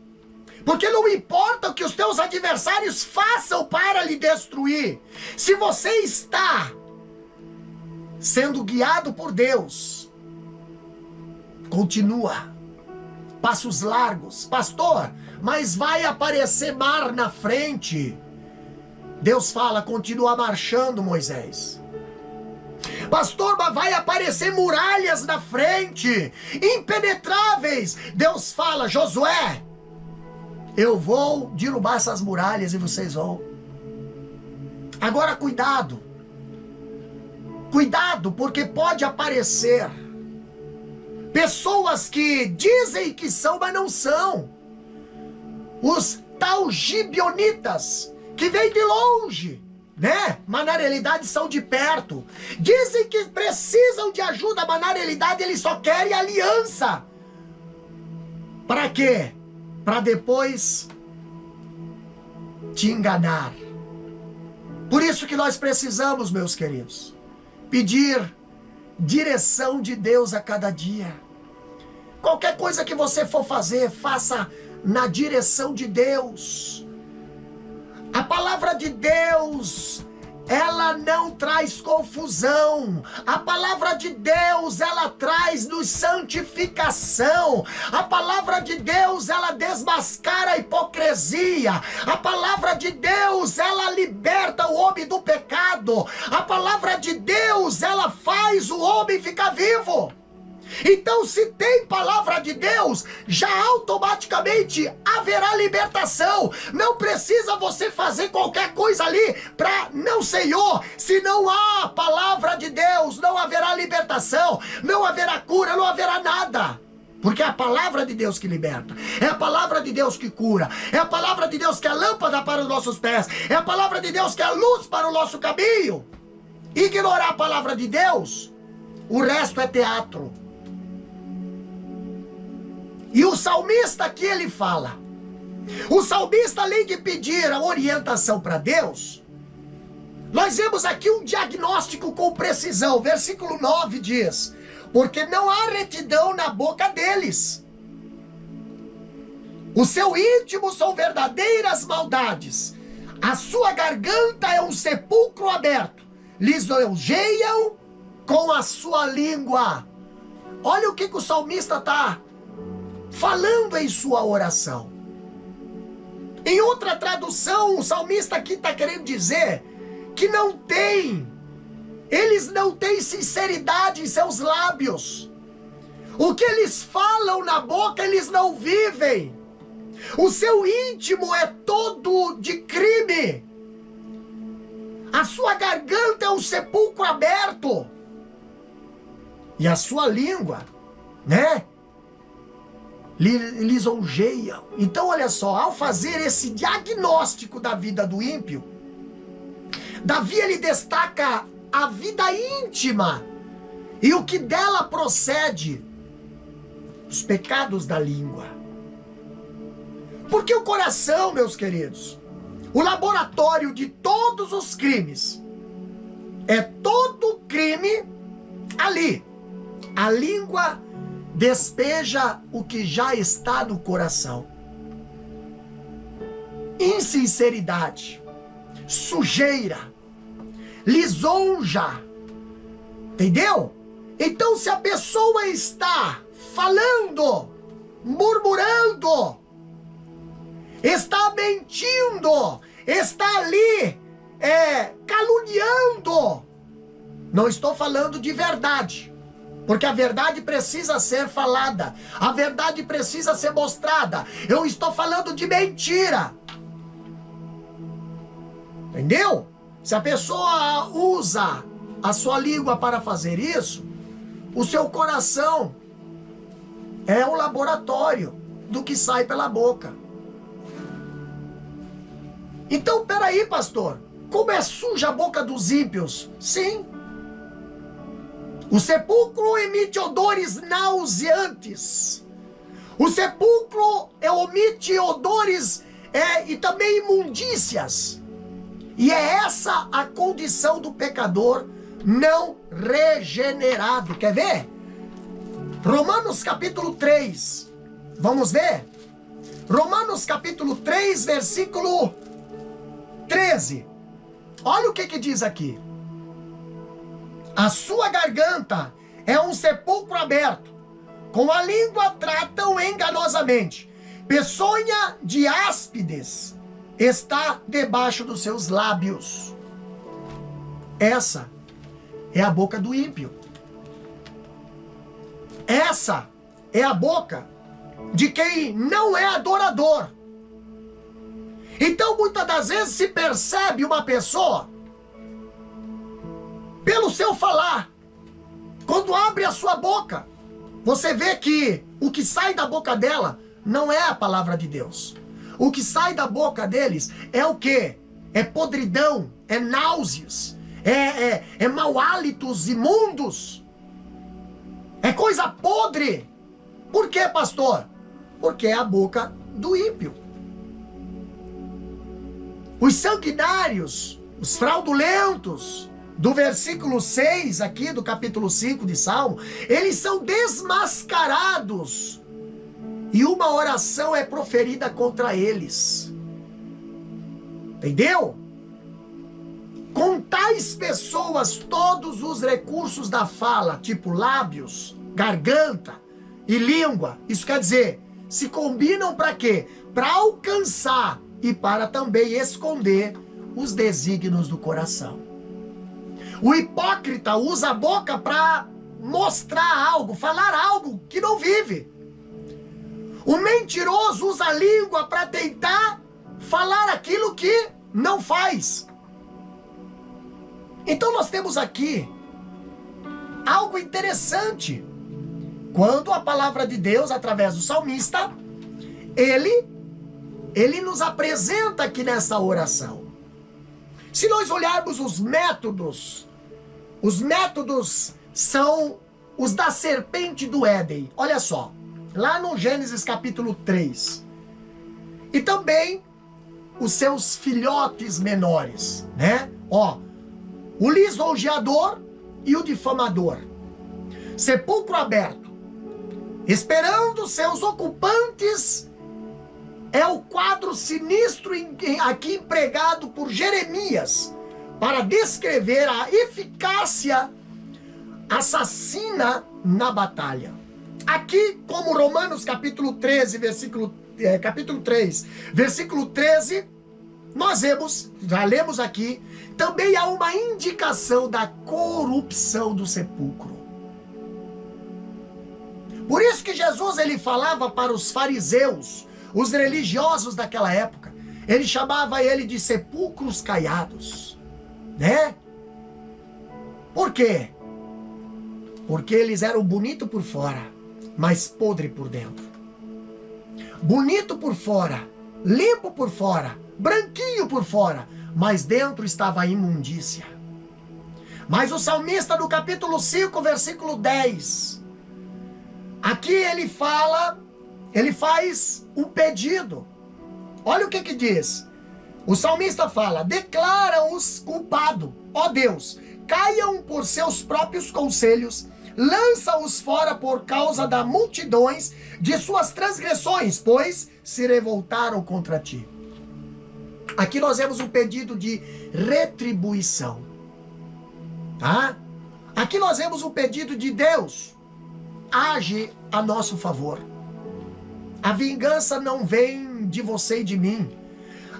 Porque não importa o que os teus adversários façam para lhe destruir, se você está sendo guiado por Deus, continua, passos largos. Pastor, mas vai aparecer mar na frente. Deus fala: continua marchando, Moisés. Pastor, mas vai aparecer muralhas na frente, impenetráveis. Deus fala: Josué, eu vou derrubar essas muralhas e vocês vão. Agora cuidado. Cuidado, porque pode aparecer pessoas que dizem que são, mas não são. Os tal gibeonitas, que vem de longe, né? Mas na realidade são de perto. Dizem que precisam de ajuda, mas na realidade eles só querem aliança. Para quê? Para depois te enganar. Por isso que nós precisamos, meus queridos, pedir direção de Deus a cada dia. Qualquer coisa que você for fazer, faça na direção de Deus. A palavra de Deus, ela não traz confusão. A palavra de Deus, ela traz-nos santificação. A palavra de Deus, ela desmascara a hipocrisia. A palavra de Deus, ela liberta o homem do pecado. A palavra de Deus, ela faz o homem ficar vivo. Então, se tem palavra de Deus, já automaticamente haverá libertação. Não precisa você fazer qualquer coisa ali para não, Senhor. Se não há palavra de Deus, não haverá libertação, não haverá cura, não haverá nada. Porque é a palavra de Deus que liberta, é a palavra de Deus que cura, é a palavra de Deus que é lâmpada para os nossos pés, é a palavra de Deus que é luz para o nosso caminho. Ignorar a palavra de Deus, o resto é teatro. E o salmista aqui ele fala, o salmista, além de pedir a orientação para Deus, nós vemos aqui um diagnóstico com precisão. Versículo 9 diz, porque não há retidão na boca deles. O seu íntimo são verdadeiras maldades. A sua garganta é um sepulcro aberto. Lisonjeiam com a sua língua. Olha o que o salmista está falando em sua oração. Em outra tradução, o salmista aqui está querendo dizer que eles não têm sinceridade em seus lábios. O que eles falam na boca, eles não vivem. O seu íntimo é todo de crime. A sua garganta é um sepulcro aberto. E a sua língua, lisonjeiam. Então olha só, ao fazer esse diagnóstico da vida do ímpio, Davi ele destaca a vida íntima e o que dela procede, os pecados da língua. Porque o coração, meus queridos, o laboratório de todos os crimes, é todo crime ali. A língua despeja o que já está no coração. Insinceridade, sujeira, lisonja, entendeu? Então, se a pessoa está falando, murmurando, está mentindo, está ali caluniando, não estou falando de verdade. Porque a verdade precisa ser falada. A verdade precisa ser mostrada. Eu estou falando de mentira. Entendeu? Se a pessoa usa a sua língua para fazer isso, o seu coração é o laboratório do que sai pela boca. Então, peraí, pastor. Como é suja a boca dos ímpios? Sim. O sepulcro emite odores nauseantes. O sepulcro emite odores e também imundícias. E é essa a condição do pecador não regenerado. Quer ver? Romanos capítulo 3. Vamos ver? Romanos capítulo 3, versículo 13. Olha o que diz aqui. A sua garganta é um sepulcro aberto. Com a língua tratam enganosamente. Peçonha de áspides está debaixo dos seus lábios. Essa é a boca do ímpio. Essa é a boca de quem não é adorador. Então, muitas das vezes se percebe uma pessoa pelo seu falar. Quando abre a sua boca, você vê que o que sai da boca dela não é a palavra de Deus. O que sai da boca deles é o quê? É podridão, é náuseas, é mau hálitos imundos, é coisa podre. Por quê, pastor? Porque é a boca do ímpio. Os sanguinários, os fraudulentos, do versículo 6 aqui do capítulo 5 de Salmo, eles são desmascarados e uma oração é proferida contra eles. Entendeu? Contar tais pessoas, todos os recursos da fala, tipo lábios, garganta e língua, isso quer dizer, se combinam para quê? Para alcançar e para também esconder os desígnios do coração. O hipócrita usa a boca para mostrar algo, falar algo que não vive. O mentiroso usa a língua para tentar falar aquilo que não faz. Então nós temos aqui algo interessante. Quando a palavra de Deus, através do salmista, ele nos apresenta aqui nessa oração. Se nós olharmos os métodos são os da serpente do Éden. Olha só, lá no Gênesis capítulo 3. E também os seus filhotes menores, né? Ó, o lisonjeador e o difamador. Sepulcro aberto, esperando seus ocupantes, é o quadro sinistro aqui empregado por Jeremias para descrever a eficácia assassina na batalha. Aqui, como Romanos capítulo 13, capítulo 3, versículo 13, nós vemos, já lemos aqui, também há uma indicação da corrupção do sepulcro. Por isso que Jesus ele falava para os fariseus, os religiosos daquela época, ele chamava ele de sepulcros caiados, né? Por quê? Porque eles eram bonitos por fora, mas podre por dentro. Bonito por fora, limpo por fora, branquinho por fora, mas dentro estava a imundícia. Mas o salmista no capítulo 5, versículo 10, aqui ele faz um pedido. Olha o que diz. O salmista fala: declara-os culpado, ó Deus, caiam por seus próprios conselhos, lança-os fora por causa das multidões de suas transgressões, pois se revoltaram contra ti. Aqui nós vemos um pedido de retribuição, tá? Aqui nós vemos um pedido de Deus, age a nosso favor. A vingança não vem de você e de mim.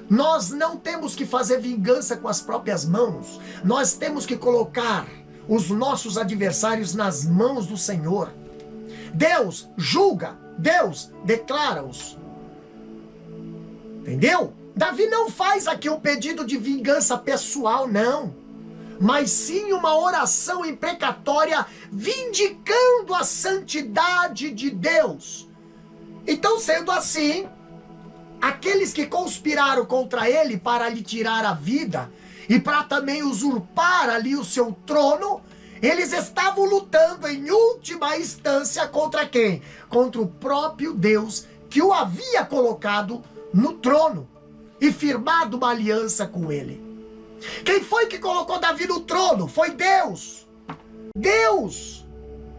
Nós não temos que fazer vingança com as próprias mãos. Nós temos que colocar os nossos adversários nas mãos do Senhor. Deus julga, Deus declara-os. Entendeu? Davi não faz aqui um pedido de vingança pessoal, não. Mas sim uma oração imprecatória vindicando a santidade de Deus. Então, sendo assim, aqueles que conspiraram contra ele para lhe tirar a vida e para também usurpar ali o seu trono, eles estavam lutando em última instância contra quem? Contra o próprio Deus que o havia colocado no trono e firmado uma aliança com ele. Quem foi que colocou Davi no trono? Foi Deus. Deus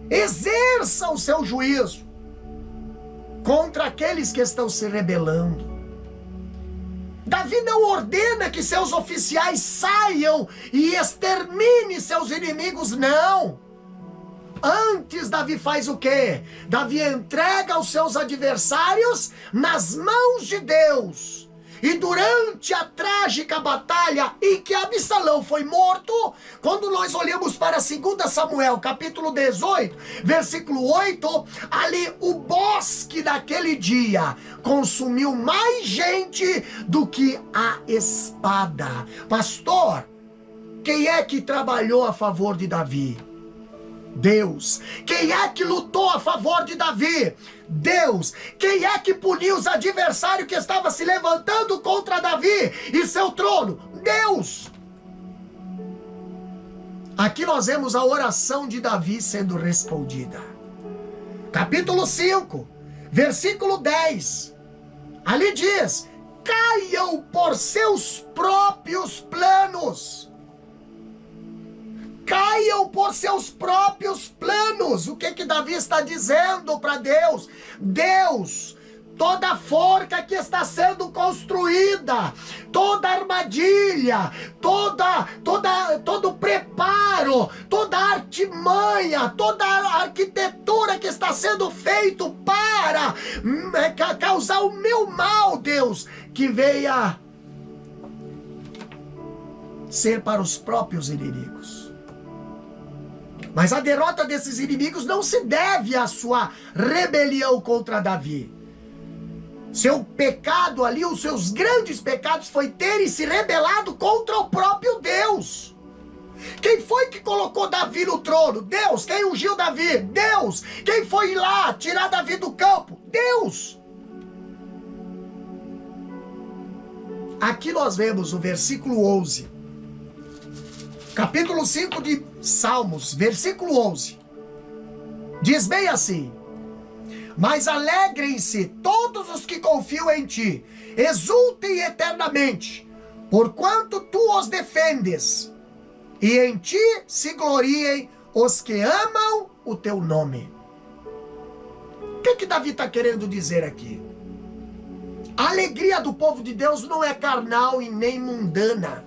exerça o seu juízo contra aqueles que estão se rebelando. Davi não ordena que seus oficiais saiam e exterminem seus inimigos, não. Antes, Davi faz o quê? Davi entrega os seus adversários nas mãos de Deus. E durante a trágica batalha em que Absalão foi morto, quando nós olhamos para 2 Samuel, capítulo 18, versículo 8, ali o bosque daquele dia consumiu mais gente do que a espada. Pastor, quem é que trabalhou a favor de Davi? Deus. Quem é que lutou a favor de Davi? Deus. Quem é que puniu os adversários que estavam se levantando contra Davi e seu trono? Deus. Aqui nós vemos a oração de Davi sendo respondida. Capítulo 5, versículo 10. Ali diz: caiam por seus próprios planos. Caiam por seus próprios planos. O que Davi está dizendo para Deus? Deus, toda forca que está sendo construída, toda armadilha, todo preparo, toda artimanha, toda arquitetura que está sendo feito para causar o meu mal, Deus, que venha ser para os próprios inimigos. Mas a derrota desses inimigos não se deve à sua rebelião contra Davi. Seu pecado ali, os seus grandes pecados, foi terem se rebelado contra o próprio Deus. Quem foi que colocou Davi no trono? Deus. Quem ungiu Davi? Deus. Quem foi lá tirar Davi do campo? Deus. Aqui nós vemos o versículo 11. Capítulo 5 de Salmos, versículo 11. Diz bem assim: mas alegrem-se todos os que confiam em ti, exultem eternamente, porquanto tu os defendes, e em ti se gloriem os que amam o teu nome. O que Davi está querendo dizer aqui? A alegria do povo de Deus não é carnal e nem mundana.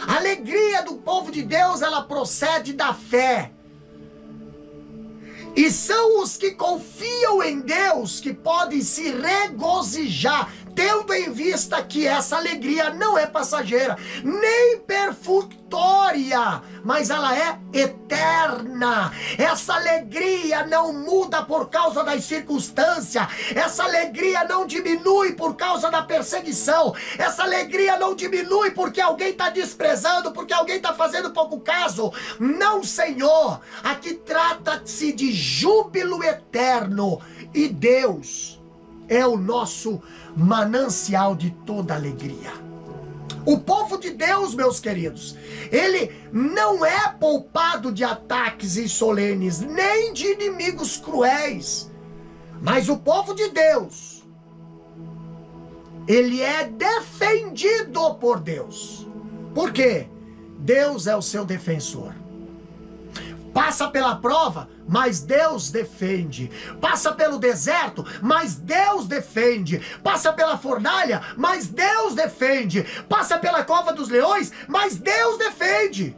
A alegria do povo de Deus, ela procede da fé. E são os que confiam em Deus que podem se regozijar, tendo em vista que essa alegria não é passageira, nem perfunctória, mas ela é eterna. Essa alegria não muda por causa das circunstâncias, essa alegria não diminui por causa da perseguição, essa alegria não diminui porque alguém está desprezando, porque alguém está fazendo pouco caso. Não, Senhor, aqui trata-se de júbilo eterno, e Deus é o nosso manancial de toda alegria. O povo de Deus, meus queridos, ele não é poupado de ataques insolenes, nem de inimigos cruéis. Mas o povo de Deus, ele é defendido por Deus. Por quê? Deus é o seu defensor. Passa pela prova, mas Deus defende. Passa pelo deserto, mas Deus defende. Passa pela fornalha, mas Deus defende. Passa pela cova dos leões, mas Deus defende.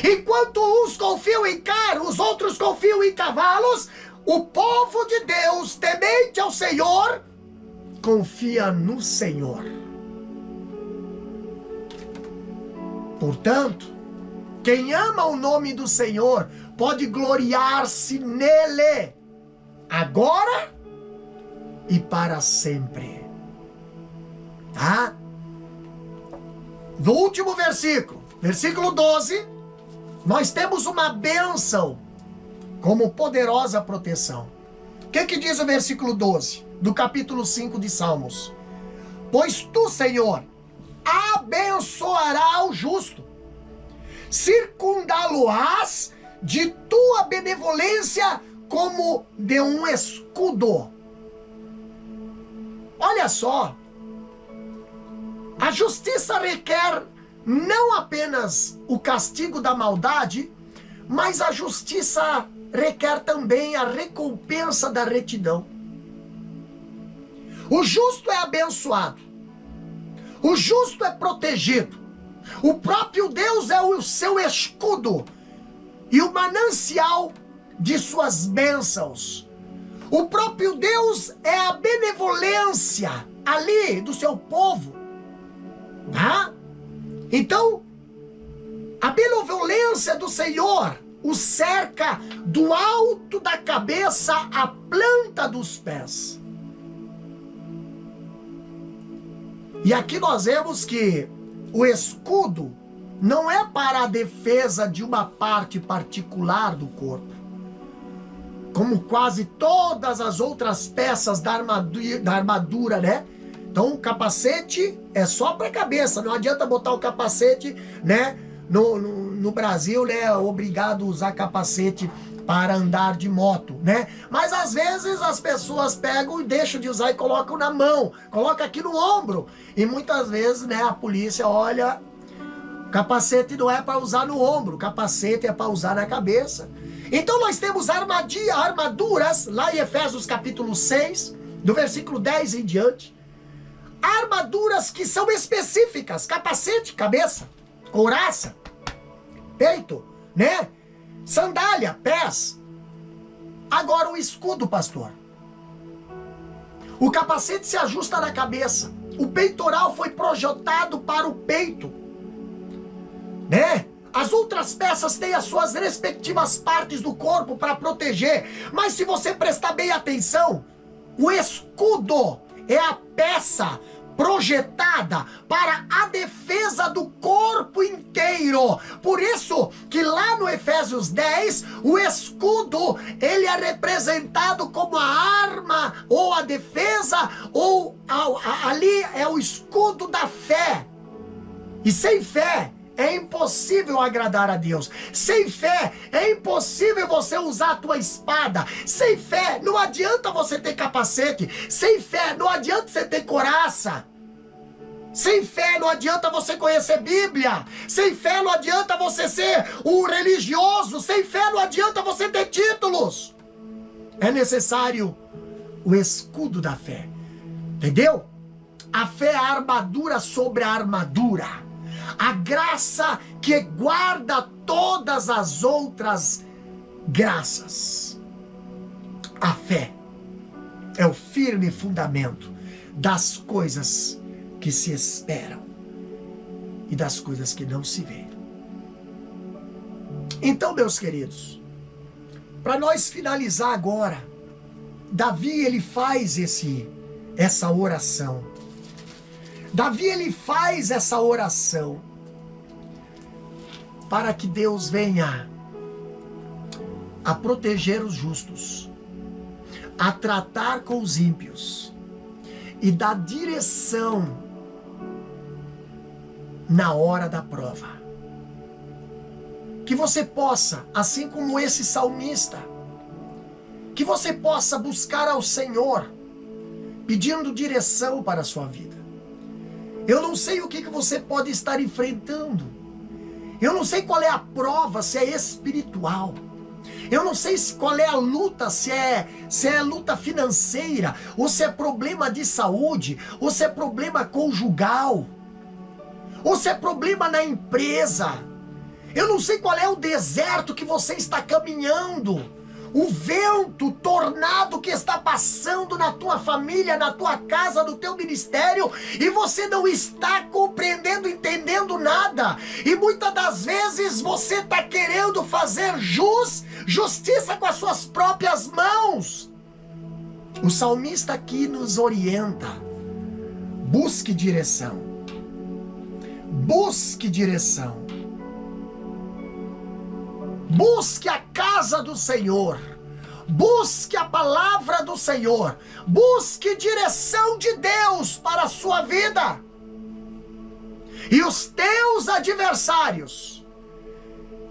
Enquanto uns confiam em carros, os outros confiam em cavalos, o povo de Deus, temente ao Senhor, confia no Senhor. Portanto, quem ama o nome do Senhor pode gloriar-se nele, agora e para sempre. Tá? No último versículo, versículo 12, nós temos uma bênção como poderosa proteção. O que diz o versículo 12 do capítulo 5 de Salmos? Pois tu, Senhor, abençoará o justo, circundá-lo-ás de tua benevolência como de um escudo. Olha só, a justiça requer não apenas o castigo da maldade, mas a justiça requer também a recompensa da retidão. O justo é abençoado, o justo é protegido. O próprio Deus é o seu escudo e o manancial de suas bênçãos. O próprio Deus é a benevolência ali do seu povo. Tá? Então, a benevolência do Senhor o cerca do alto da cabeça à planta dos pés. E aqui nós vemos que o escudo não é para a defesa de uma parte particular do corpo, como quase todas as outras peças da armadura, né? Então o capacete é só para a cabeça, não adianta botar o capacete, né? No Brasil, né, é obrigado a usar capacete para andar de moto, né? Mas às vezes as pessoas pegam e deixam de usar e colocam na mão, coloca aqui no ombro. E muitas vezes, né, a polícia olha, capacete não é para usar no ombro, capacete é para usar na cabeça. Então nós temos armaduras, lá em Efésios capítulo 6, do versículo 10 em diante. Armaduras que são específicas: capacete, cabeça; couraça, peito, né? Sandália, pés. Agora o escudo, pastor. O capacete se ajusta na cabeça. O peitoral foi projetado para o peito, né? As outras peças têm as suas respectivas partes do corpo para proteger. Mas se você prestar bem atenção, o escudo é a peça projetada para a defesa do corpo inteiro. Por isso que lá no Efésios 10, o escudo, ele é representado como a arma, ou a defesa, ou ali é o escudo da fé. E sem fé é impossível agradar a Deus. Sem fé é impossível você usar a tua espada. Sem fé não adianta você ter capacete. Sem fé não adianta você ter couraça. Sem fé não adianta você conhecer Bíblia. Sem fé não adianta você ser um religioso. Sem fé não adianta você ter títulos. É necessário o escudo da fé. Entendeu? A fé é a armadura sobre a armadura. A graça que guarda todas as outras graças. A fé é o firme fundamento das coisas que se esperam e das coisas que não se vê. Então, meus queridos, para nós finalizar agora, Davi, ele faz essa oração. Davi, ele faz essa oração para que Deus venha a proteger os justos, a tratar com os ímpios e dar direção na hora da prova. Que você possa, assim como esse salmista, que você possa buscar ao Senhor, pedindo direção para a sua vida. Eu não sei o que você pode estar enfrentando. Eu não sei qual é a prova, se é espiritual. Eu não sei qual é a luta, se é luta financeira, ou se é problema de saúde, ou se é problema conjugal, ou se é problema na empresa. Eu não sei qual é o deserto que você está caminhando, o vento, tornado que está passando na tua família, na tua casa, no teu ministério, e você não está compreendendo, entendendo nada. E muitas das vezes você está querendo fazer justiça com as suas próprias mãos. O salmista aqui nos orienta: busque direção. Busque direção. Busque a casa do Senhor. Busque a palavra do Senhor. Busque direção de Deus para a sua vida. E os teus adversários,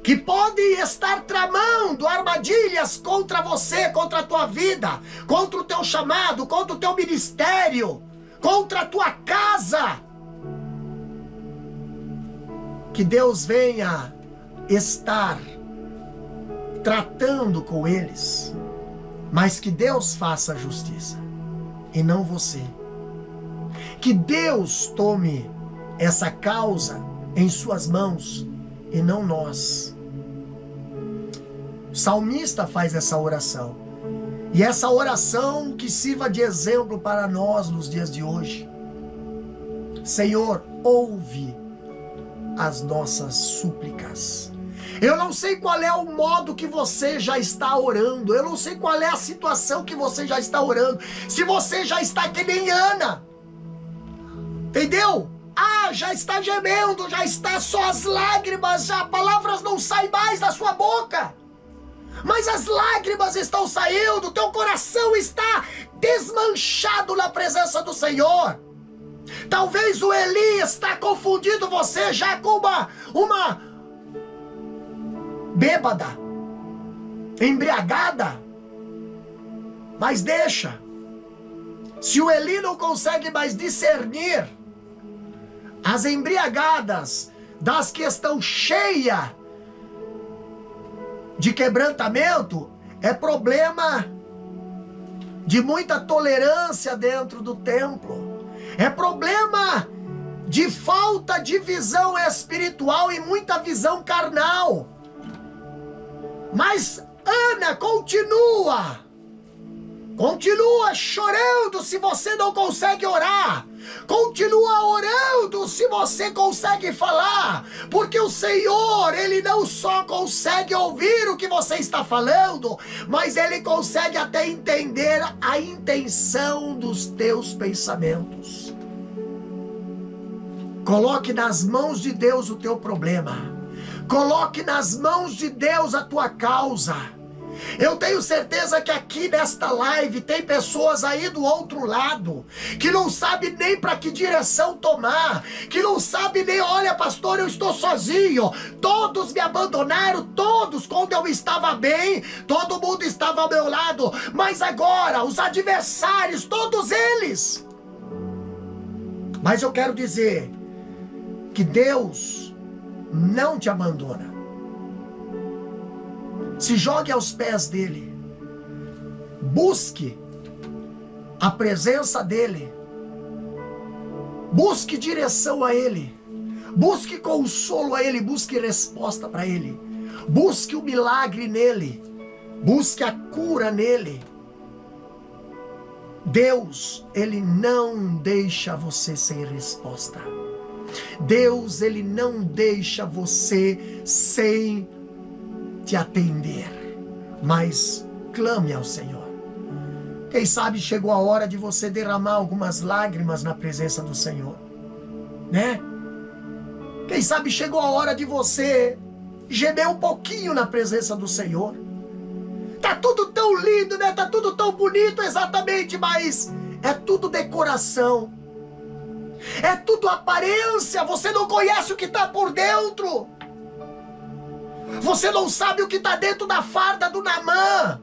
que podem estar tramando armadilhas contra você, contra a tua vida, contra o teu chamado, contra o teu ministério, contra a tua casa, que Deus venha estar tratando com eles, mas que Deus faça a justiça e não você. Que Deus tome essa causa em suas mãos e não nós. O salmista faz essa oração, e essa oração que sirva de exemplo para nós nos dias de hoje. Senhor, ouve as nossas súplicas. Eu não sei qual é o modo que você já está orando. Eu não sei qual é a situação que você já está orando. Se você já está que nem Ana, entendeu? Já está gemendo, já está só as lágrimas, já palavras não saem mais da sua boca. Mas as lágrimas estão saindo, teu coração está desmanchado na presença do Senhor. Talvez o Eli está confundindo você já com uma bêbada, embriagada. Mas deixa. Se o Eli não consegue mais discernir as embriagadas das que estão cheias de quebrantamento é problema de muita tolerância dentro do templo. É problema de falta de visão espiritual e muita visão carnal. Mas Ana continua chorando se você não consegue orar. Continua orando se você consegue falar. Porque o Senhor, Ele não só consegue ouvir o que você está falando, mas Ele consegue até entender a intenção dos teus pensamentos. Coloque nas mãos de Deus o teu problema. Coloque nas mãos de Deus a tua causa. Eu tenho certeza que aqui nesta live tem pessoas aí do outro lado que não sabe nem para que direção tomar, que não sabe nem, olha pastor, eu estou sozinho, todos me abandonaram, todos quando eu estava bem, todo mundo estava ao meu lado, mas agora os adversários, todos eles. Mas eu quero dizer que Deus não te abandona. Se jogue aos pés dele. Busque a presença dele. Busque direção a ele. Busque consolo a ele. Busque resposta para ele. Busque o milagre nele. Busque a cura nele. Deus, ele não deixa você sem resposta. Deus, ele não deixa você sem te atender, mas clame ao Senhor. Quem sabe chegou a hora de você derramar algumas lágrimas na presença do Senhor, né? Quem sabe chegou a hora de você gemer um pouquinho na presença do Senhor. Tá tudo tão lindo, né? Tá tudo tão bonito, exatamente, mas é tudo decoração. É tudo aparência, você não conhece o que está por dentro. Você não sabe o que está dentro da farda do Naamã.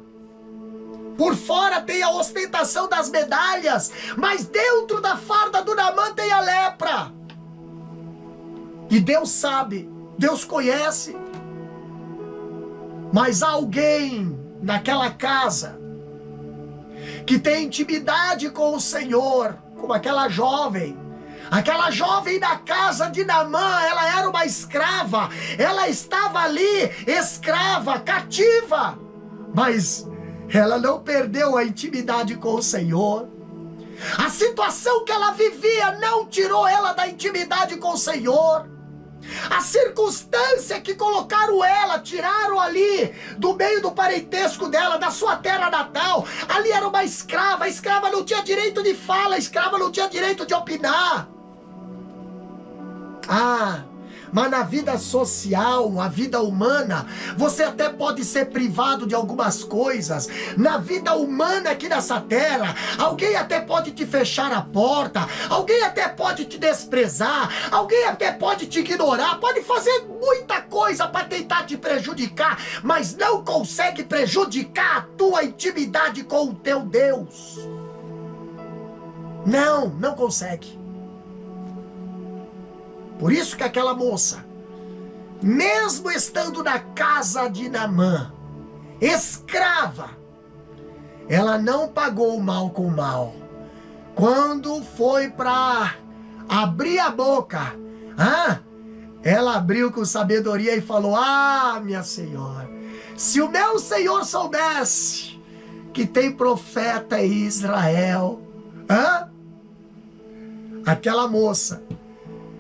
Por fora tem a ostentação das medalhas, mas dentro da farda do Naamã tem a lepra. E Deus sabe, Deus conhece. Mas há alguém naquela casa que tem intimidade com o Senhor, como aquela jovem. Aquela jovem da casa de Naamã, ela era uma escrava, ela estava ali, escrava, cativa, mas ela não perdeu a intimidade com o Senhor. A situação que ela vivia não tirou ela da intimidade com o Senhor. A circunstância que colocaram ela, tiraram ali do meio do parentesco dela, da sua terra natal, ali era uma escrava, a escrava não tinha direito de fala, a escrava não tinha direito de opinar. Mas na vida social, a vida humana, você até pode ser privado de algumas coisas. Na vida humana aqui nessa terra, alguém até pode te fechar a porta, alguém até pode te desprezar, alguém até pode te ignorar, pode fazer muita coisa para tentar te prejudicar, mas não consegue prejudicar a tua intimidade com o teu Deus. Não consegue. Por isso que aquela moça, mesmo estando na casa de Naamã, escrava, ela não pagou o mal com o mal. Quando foi para abrir a boca, ela abriu com sabedoria e falou: minha senhora, se o meu senhor soubesse que tem profeta em Israel, aquela moça,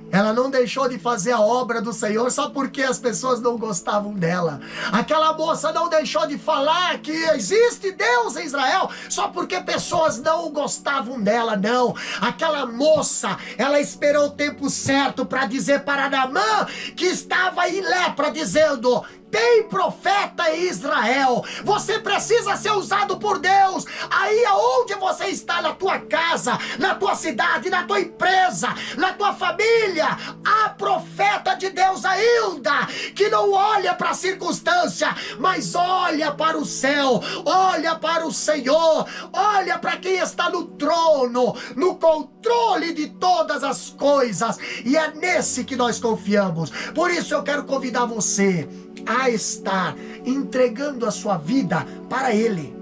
ela não deixou de fazer a obra do Senhor só porque as pessoas não gostavam dela. Aquela moça não deixou de falar que existe Deus em Israel só porque pessoas não gostavam dela, não. Aquela moça, ela esperou o tempo certo para dizer para Naamã, que estava em lepra, dizendo: tem profeta em Israel, você precisa ser usado por Deus. Aí aonde você está na tua casa, na tua cidade, na tua empresa, na tua família, a profeta de Deus, a Hilda, que não olha para a circunstância, mas olha para o céu, olha para o Senhor, olha para quem está no trono, no controle de todas as coisas, e é nesse que nós confiamos. Por isso eu quero convidar você a estar entregando a sua vida para Ele,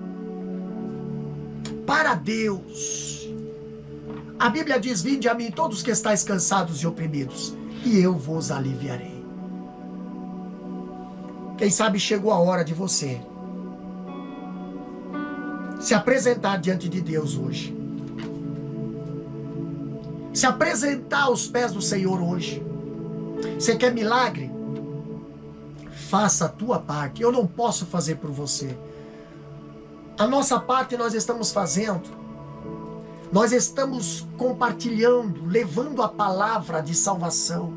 para Deus. A Bíblia diz: vinde a mim todos que estáis cansados e oprimidos, e eu vos aliviarei. Quem sabe chegou a hora de você se apresentar diante de Deus hoje, se apresentar aos pés do Senhor hoje. Você quer milagre? Faça a tua parte. Eu não posso fazer por você. A nossa parte nós estamos fazendo. Nós estamos compartilhando, levando a palavra de salvação.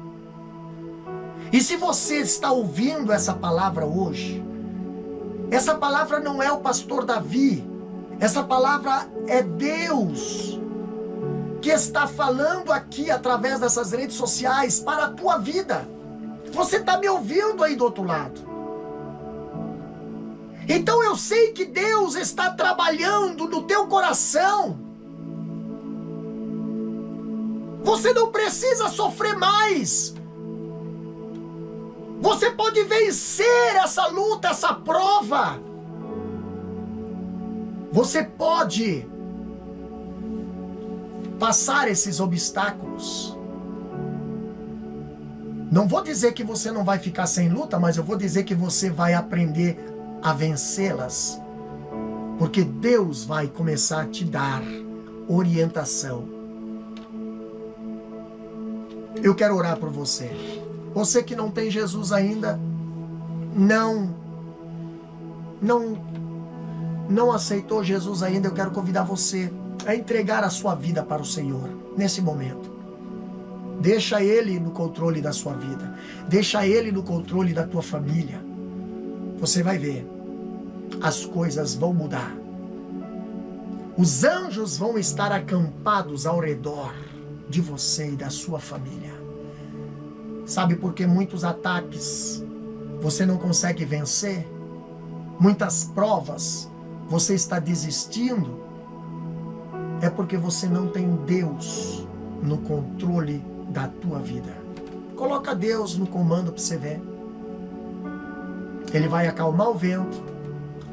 E se você está ouvindo essa palavra hoje, essa palavra não é o pastor Davi, essa palavra é Deus que está falando aqui através dessas redes sociais para a tua vida. Você está me ouvindo aí do outro lado. Então eu sei que Deus está trabalhando no teu coração. Você não precisa sofrer mais. Você pode vencer essa luta, essa prova. Você pode passar esses obstáculos. Não vou dizer que você não vai ficar sem luta, mas eu vou dizer que você vai aprender a vencê-las. Porque Deus vai começar a te dar orientação. Eu quero orar por você. Você que não tem Jesus ainda, não aceitou Jesus ainda, eu quero convidar você a entregar a sua vida para o Senhor nesse momento. Deixa Ele no controle da sua vida. Deixa Ele no controle da tua família. Você vai ver, as coisas vão mudar. Os anjos vão estar acampados ao redor de você e da sua família. Sabe por que muitos ataques você não consegue vencer? Muitas provas você está desistindo? É porque você não tem Deus no controle da tua vida. Coloca Deus no comando para você ver. Ele vai acalmar o vento,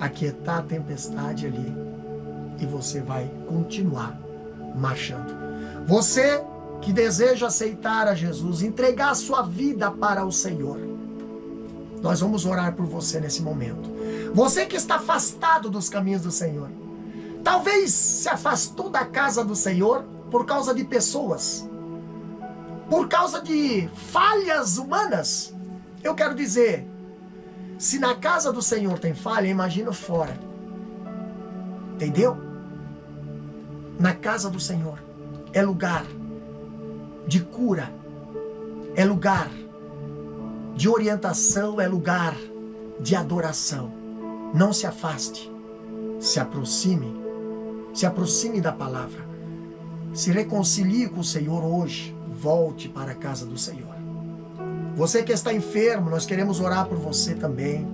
aquietar a tempestade ali, e você vai continuar marchando. Você que deseja aceitar a Jesus, entregar a sua vida para o Senhor, nós vamos orar por você nesse momento. Você que está afastado dos caminhos do Senhor, talvez se afastou da casa do Senhor por causa de pessoas, por causa de falhas humanas. Eu quero dizer, se na casa do Senhor tem falha, imagina fora. Entendeu? Na casa do Senhor é lugar de cura, é lugar de orientação, é lugar de adoração. Não se afaste, se aproxime da palavra, se reconcilie com o Senhor hoje, volte para a casa do Senhor. Você que está enfermo, nós queremos orar por você também.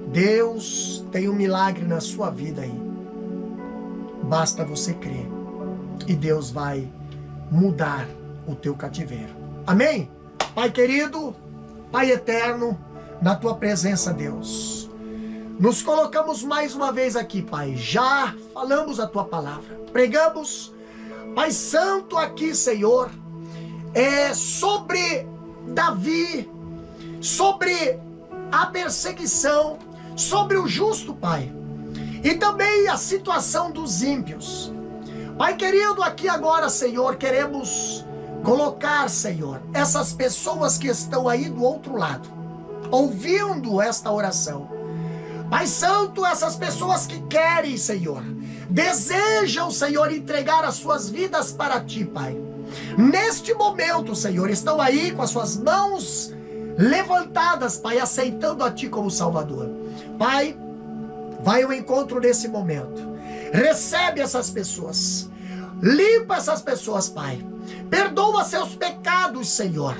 Deus tem um milagre na sua vida aí. Basta você crer e Deus vai mudar o teu cativeiro. Amém? Pai querido, Pai eterno, na tua presença, Deus, nos colocamos mais uma vez aqui, Pai. Já falamos a tua palavra, pregamos, Pai Santo, aqui, Senhor, sobre Davi, sobre a perseguição, sobre o justo, Pai, e também a situação dos ímpios. Pai querido, aqui agora, Senhor, queremos colocar, Senhor, essas pessoas que estão aí do outro lado, ouvindo esta oração. Pai Santo, essas pessoas que querem, Senhor, desejam, Senhor, entregar as suas vidas para Ti, Pai. Neste momento, Senhor, estão aí com as suas mãos levantadas, Pai, aceitando a Ti como Salvador. Pai, vai ao encontro nesse momento. Recebe essas pessoas. Limpa essas pessoas, Pai. Perdoa seus pecados, Senhor.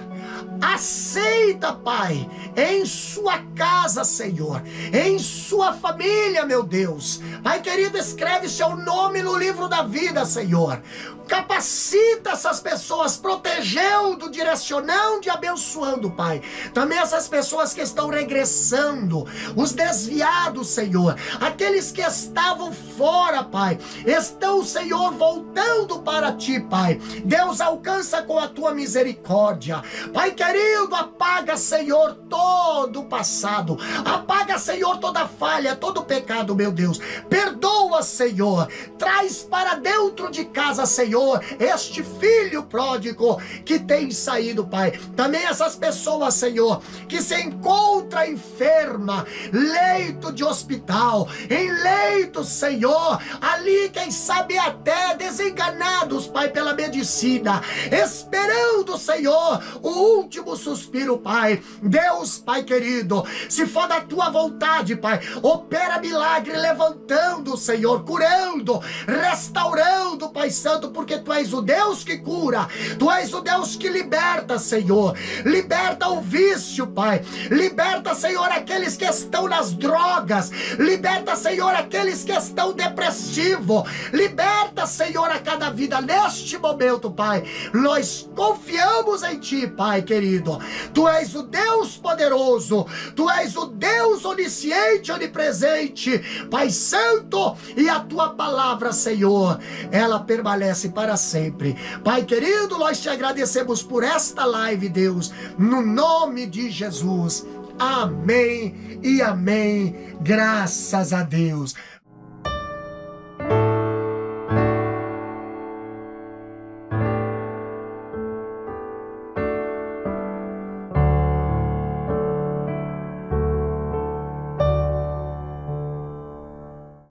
Aceita, Pai, em sua casa, Senhor, em sua família, meu Deus. Pai querido, escreve seu nome no livro da vida, Senhor. Capacita essas pessoas, protegendo, direcionando e abençoando, Pai. Também essas pessoas que estão regressando, os desviados, Senhor, aqueles que estavam fora, Pai, estão, Senhor, voltando para Ti, Pai. Deus, alcança com a Tua misericórdia. Pai querido, apaga, Senhor, todo o passado. Apaga, Senhor, toda falha, todo pecado, meu Deus. Perdoa, Senhor. Traz para dentro de casa, Senhor, este filho pródigo que tem saído, Pai. Também essas pessoas, Senhor, que se encontra enferma, leito de hospital, em leito, Senhor, ali, quem sabe até desenganados, Pai, pela medicina, esperando, Senhor, o último suspiro, Pai. Deus, Pai querido, se for da Tua vontade, Pai, opera milagre, levantando, Senhor, curando, restaurando, Pai Santo, porque Tu és o Deus que cura, Tu és o Deus que liberta, Senhor. Liberta o vício, Pai. Liberta, Senhor, aqueles que estão nas drogas. Liberta, Senhor, aqueles que estão depressivos. Liberta, Senhor, a cada vida neste momento, Pai. Nós confiamos em Ti, Pai querido. Tu és o Deus poderoso. Tu és o Deus onisciente, onipresente, Pai Santo, e a Tua palavra, Senhor, ela permanece para sempre. Pai querido, nós Te agradecemos por esta live, Deus, no nome de Jesus. Amém e amém. Graças a Deus.